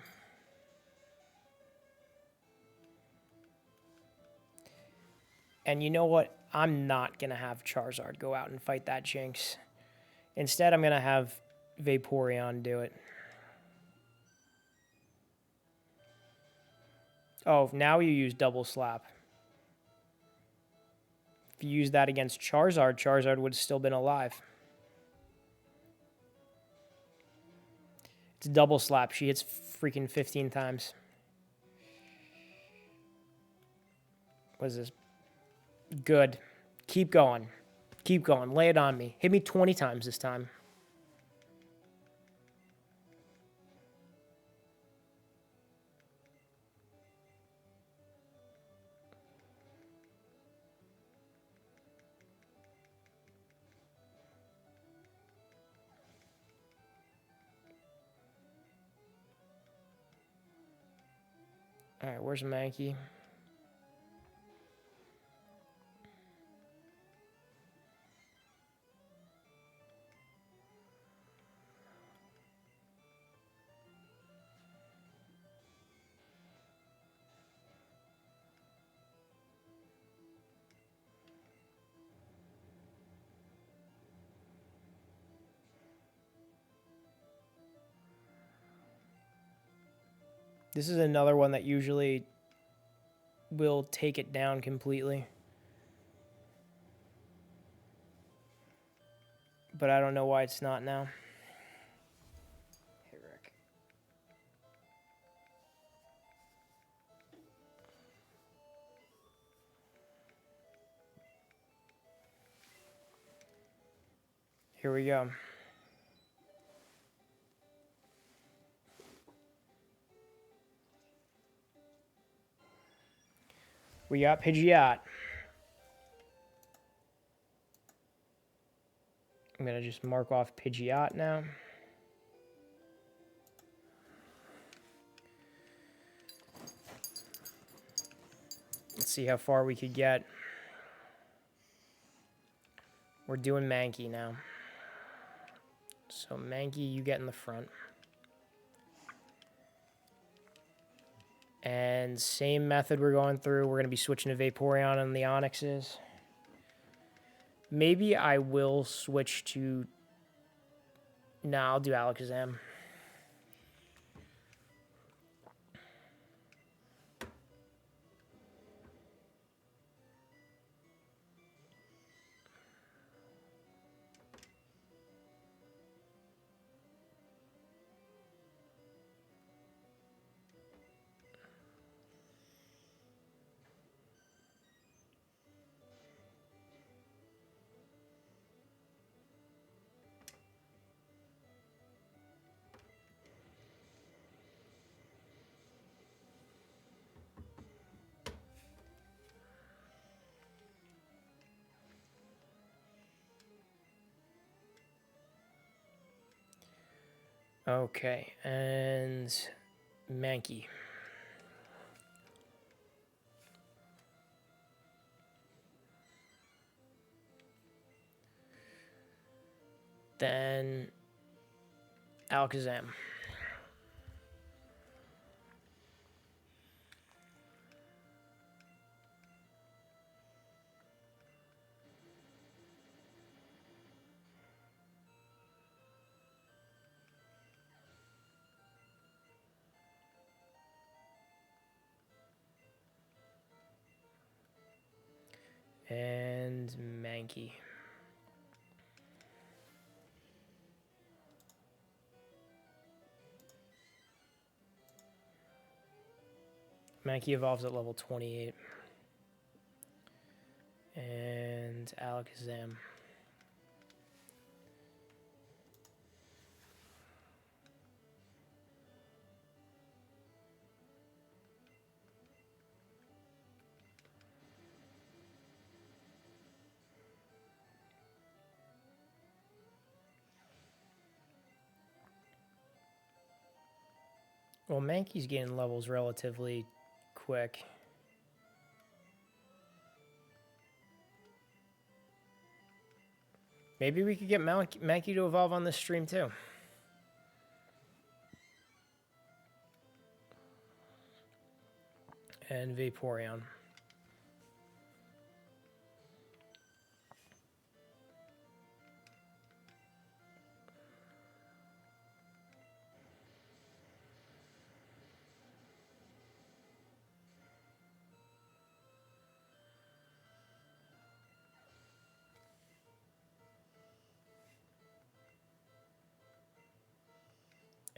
And you know what? I'm not going to have Charizard go out and fight that Jinx. Instead, I'm going to have Vaporeon do it. Oh, now you use Double Slap. If you use that against Charizard, Charizard would have still been alive. It's Double Slap. She hits freaking 15 times. What is this? Good. Keep going. Keep going. Lay it on me. Hit me 20 times this time. All right, where's Mankey? This is another one that usually will take it down completely. But I don't know why it's not now. Hey, Rick. Here we go. We got Pidgeot. I'm going to just mark off Pidgeot now. Let's see how far we could get. We're doing Mankey now. So Mankey, you get in the front. And same method we're going through. We're going to be switching to Vaporeon on the Onixes. Maybe I will switch to... Nah, I'll do Alakazam. Okay, and Mankey. Then Alakazam. And Mankey. Mankey evolves at level 28. And Alakazam. Well, Mankey's getting levels relatively quick. Maybe we could get Mankey to evolve on this stream too. And Vaporeon.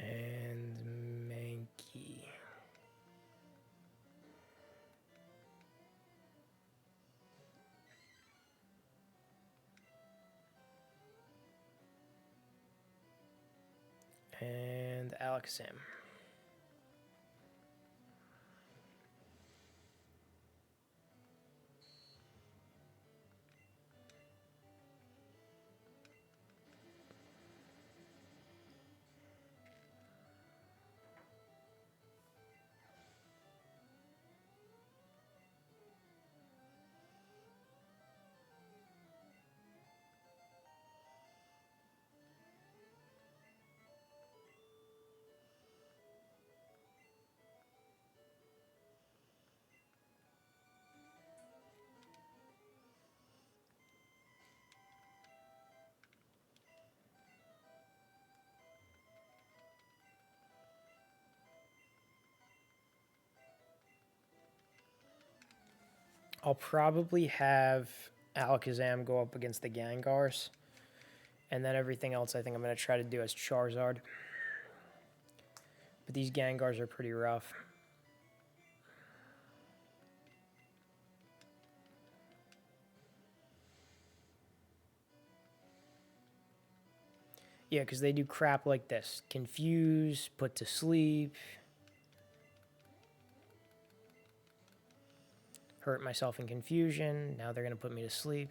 And Mankey. And Alakazam. I'll probably have Alakazam go up against the Gengars. And then everything else I think I'm going to try to do as Charizard. But these Gengars are pretty rough. Yeah, because they do crap like this. Confuse, put to sleep. Hurt myself in confusion. Now they're going to put me to sleep.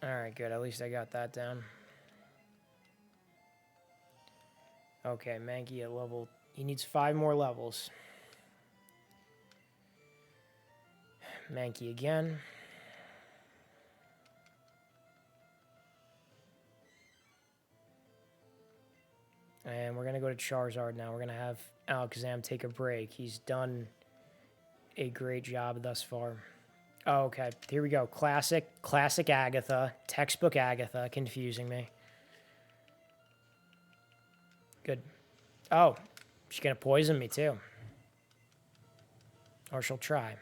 Alright, good. At least I got that down. Okay, Mankey at level... He needs 5 more levels. Mankey again. And we're going to go to Charizard now. We're going to have Alakazam take a break. He's done a great job thus far. Oh, okay. Here we go. Classic Agatha. Textbook Agatha. Confusing me. Good. Oh, she's going to poison me too. Or she'll try.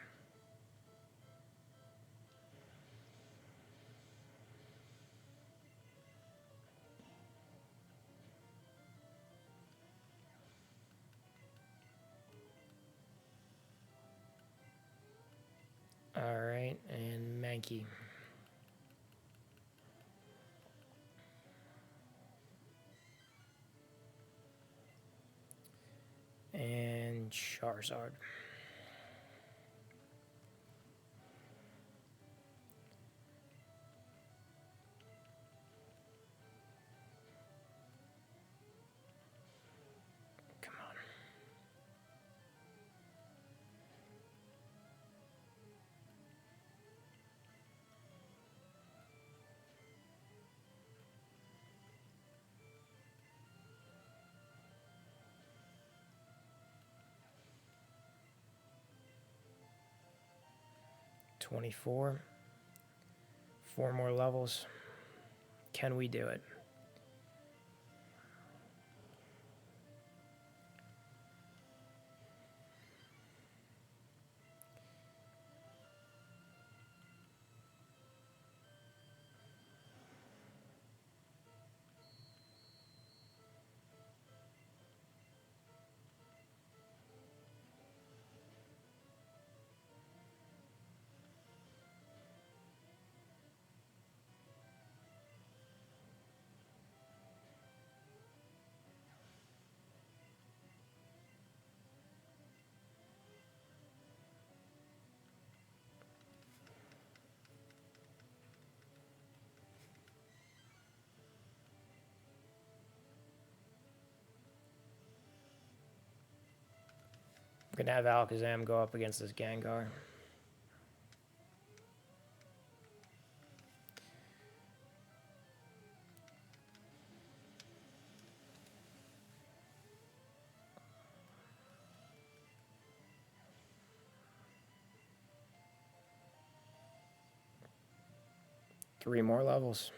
Alright, and Mankey. And Charizard. Come on. $24. 4 more levels. Can we do it? I'm going to have Alakazam go up against this Gengar. Three more levels.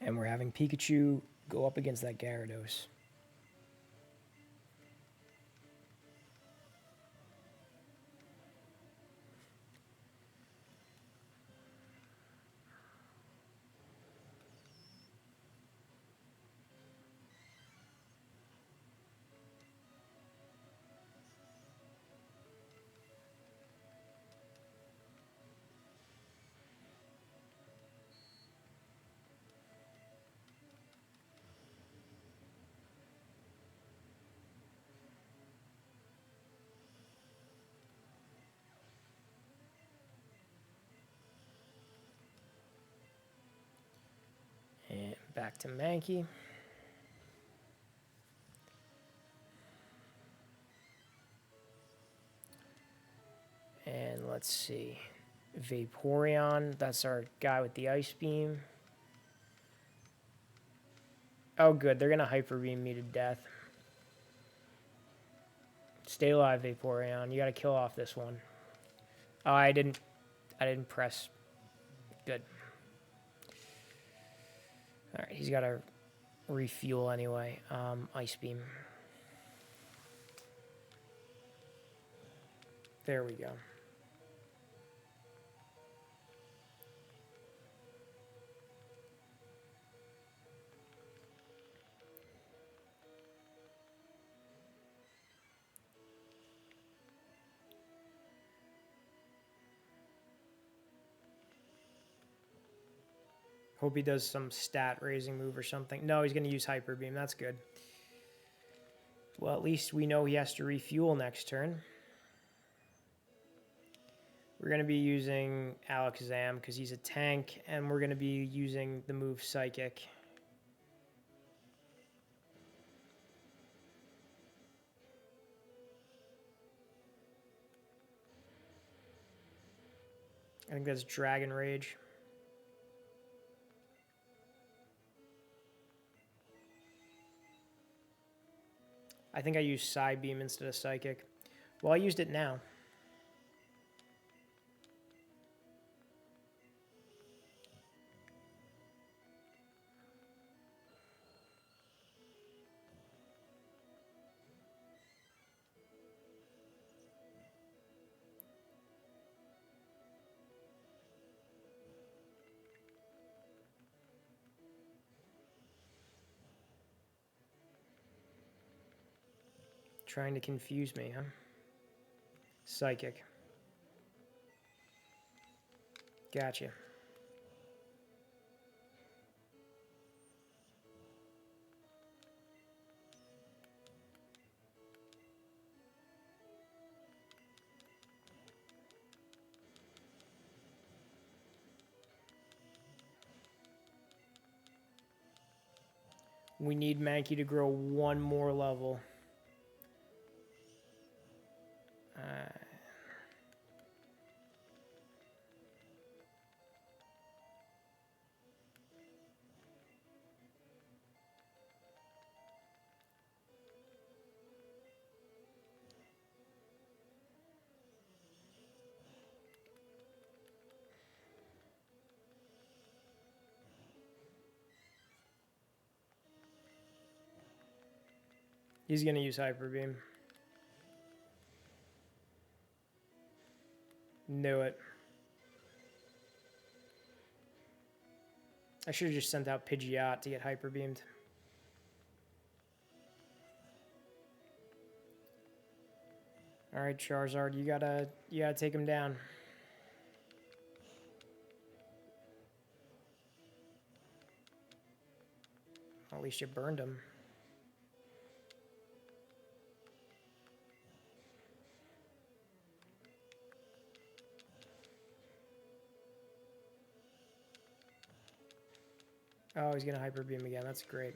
And we're having Pikachu go up against that Gyarados. And back to Mankey. And let's see. Vaporeon. That's our guy with the Ice Beam. Oh, good. They're going to Hyper Beam me to death. Stay alive, Vaporeon. You got to kill off this one. Oh, I didn't press. Good. All right, he's got to refuel anyway. Ice Beam. There we go. Hope he does some stat raising move or something. No, he's going to use Hyper Beam. That's good. Well, at least we know he has to refuel next turn. We're going to be using Alakazam because he's a tank, and we're going to be using the move Psychic. I think that's Dragon Rage. I think I used Psy Beam instead of Psychic. Well, I used it now. Trying to confuse me, huh? Psychic. Gotcha. We need Mankey to grow one more level. He's going to use Hyper Beam. Knew it. I should have just sent out Pidgeot to get Hyper Beamed. All right, Charizard, you gotta take him down. At least you burned him. Oh, he's gonna Hyper Beam again. That's great.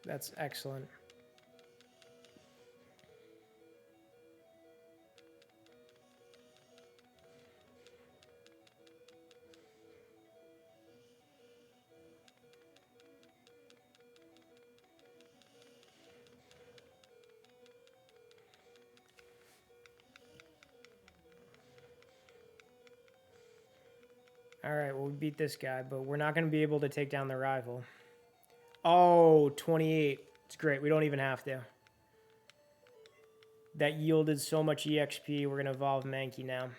That's excellent. All right, well, we beat this guy, but we're not going to be able to take down the rival. Oh, 28. It's great. We don't even have to. That yielded so much EXP. We're going to evolve Mankey now.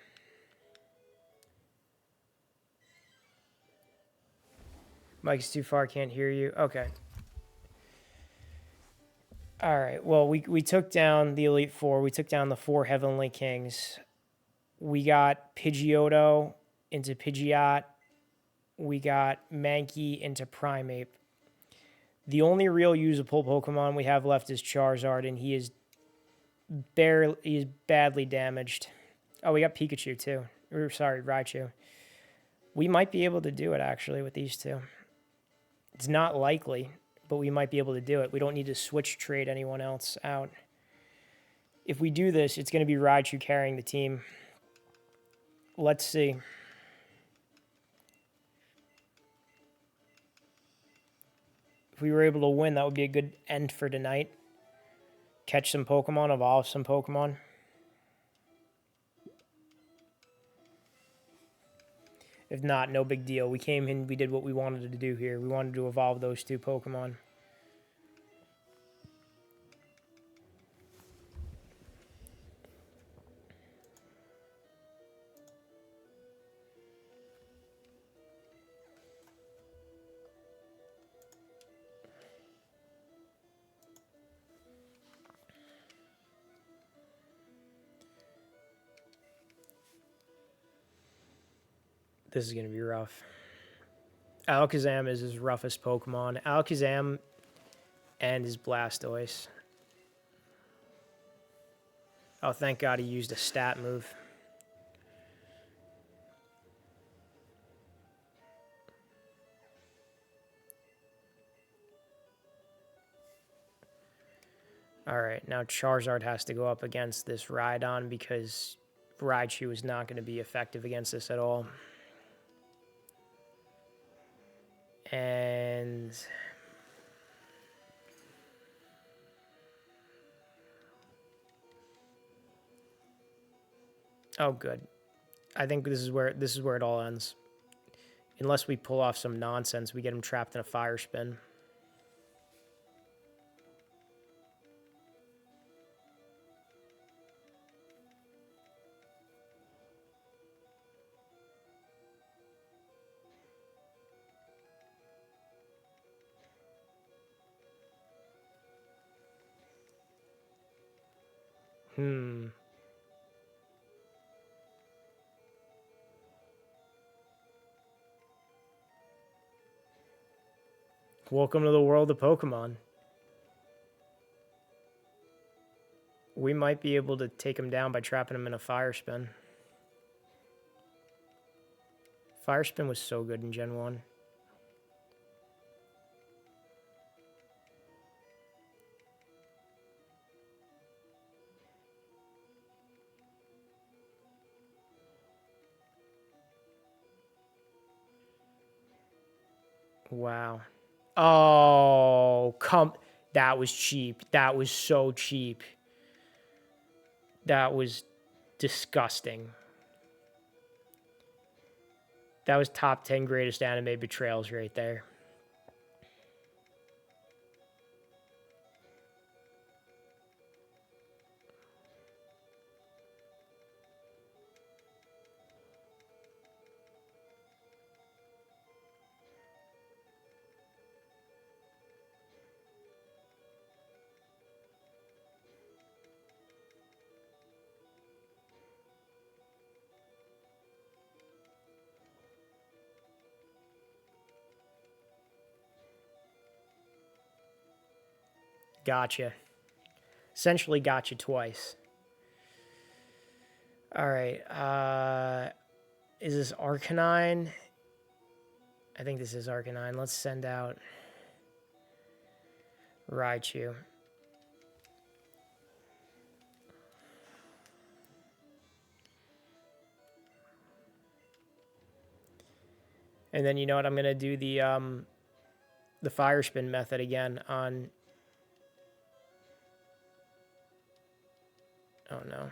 Mike's too far. Can't hear you. Okay. All right. Well, we took down the Elite Four. We took down the 4 Heavenly Kings. We got Pidgeotto into Pidgeot. We got Mankey into Primeape. The only real usable Pokemon we have left is Charizard, and he is badly damaged. Oh, we got Pikachu too. Sorry, Raichu. We might be able to do it, actually, with these two. It's not likely, but we might be able to do it. We don't need to switch trade anyone else out. If we do this, it's going to be Raichu carrying the team. Let's see. If we were able to win, that would be a good end for tonight. Catch some Pokemon, evolve some Pokemon. If not, no big deal. We came in, we did what we wanted to do here. We wanted to evolve those two Pokemon. This is going to be rough. Alakazam is his roughest Pokemon. Alakazam and his Blastoise. Oh, thank God he used a stat move. Alright, now Charizard has to go up against this Rhydon because Raichu is not going to be effective against this at all. And oh, good. I think this is where it all ends. Unless we pull off some nonsense, we get him trapped in a fire spin. Welcome to the world of Pokemon. We might be able to take him down by trapping him in a fire spin. Fire spin was so good in Gen 1. Wow. Oh, that was cheap. That was so cheap. That was disgusting. That was top 10 greatest anime betrayals right there. Gotcha. Essentially got you twice. All right. Is this Arcanine? I think this is Arcanine. Let's send out Raichu. And then you know what? I'm gonna do the fire spin method again on. Oh no.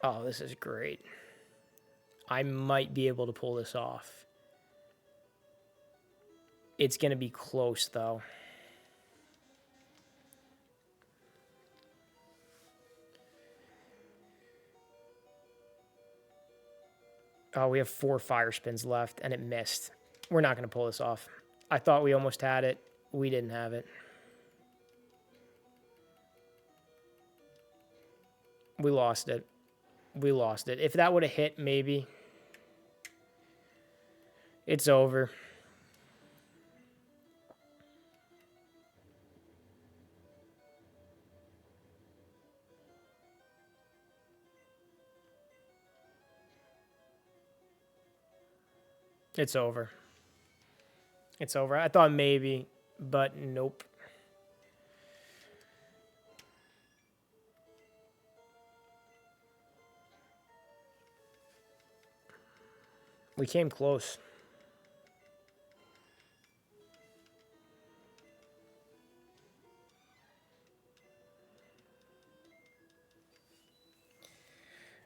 Oh, this is great. I might be able to pull this off. It's going to be close, though. Oh, we have 4 fire spins left, and it missed. We're not going to pull this off. I thought we almost had it. We didn't have it. We lost it. We lost it. If that would have hit, maybe. It's over. It's over. It's over. I thought maybe, but nope. We came close.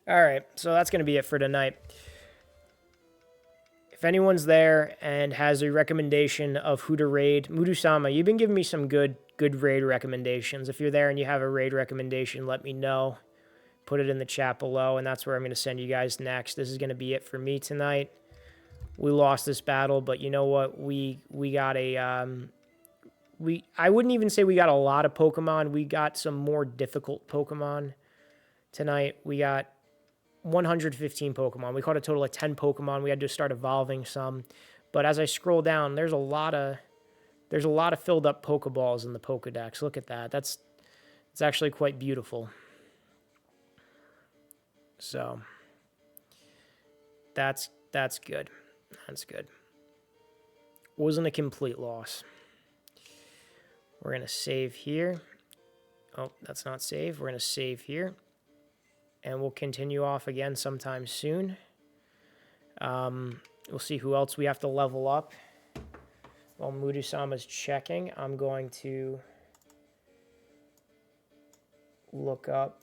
All right, so that's going to be it for tonight. If anyone's there and has a recommendation of who to raid, Mudu-sama, you've been giving me some good raid recommendations. If you're there and you have a raid recommendation, let me know. Put it in the chat below, and that's where I'm going to send you guys next. This is going to be it for me tonight. We lost this battle, but you know what? We got a... I wouldn't even say we got a lot of Pokemon. We got some more difficult Pokemon tonight. We got 115 Pokemon. We caught a total of 10 Pokemon. We had to start evolving some. But as I scroll down, there's a lot of filled up Pokeballs in the Pokedex. Look at that. It's actually quite beautiful. So that's good. That's good. Wasn't a complete loss. We're going to save here. Oh, that's not save. We're going to save here. And we'll continue off again sometime soon. We'll see who else we have to level up. While Mudu-sama's checking, I'm going to look up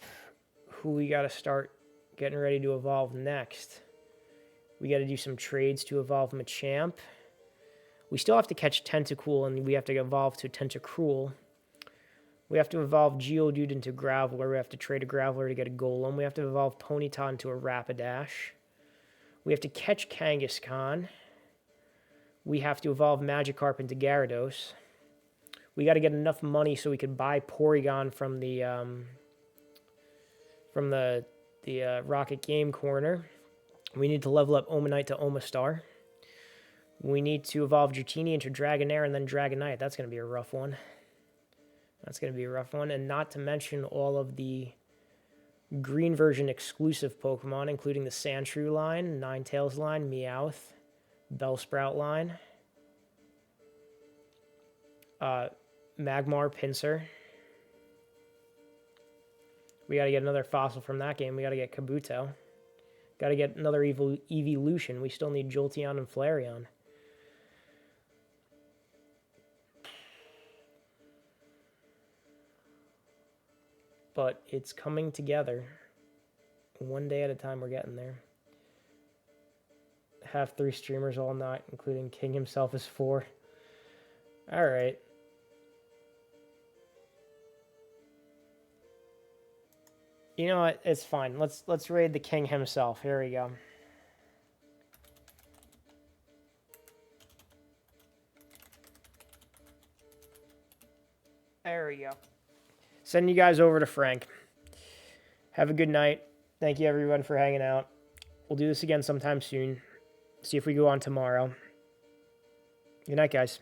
who we got to start getting ready to evolve next. We got to do some trades to evolve Machamp. We still have to catch Tentacool, and we have to evolve to Tentacruel. We have to evolve Geodude into Graveler. We have to trade a Graveler to get a Golem. We have to evolve Ponyta into a Rapidash. We have to catch Kangaskhan. We have to evolve Magikarp into Gyarados. We got to get enough money so we could buy Porygon from the Rocket Game Corner. We need to level up Omanite to Omastar. We need to evolve Dratini into Dragonair and then Dragonite. That's going to be a rough one. That's going to be a rough one. And not to mention all of the green version exclusive Pokemon, including the Sandshrew line, Ninetales line, Meowth, Bellsprout line, Magmar, Pinsir. We got to get another fossil from that game. We got to get Kabuto. Got to get another evolution. We still need Jolteon and Flareon. But it's coming together. One day at a time, we're getting there. Have 3 streamers all night, including King himself is 4. All right. You know what? It's fine. Let's raid the King himself. Here we go. There we go. Sending you guys over to Frank. Have a good night. Thank you, everyone, for hanging out. We'll do this again sometime soon. See if we go on tomorrow. Good night, guys.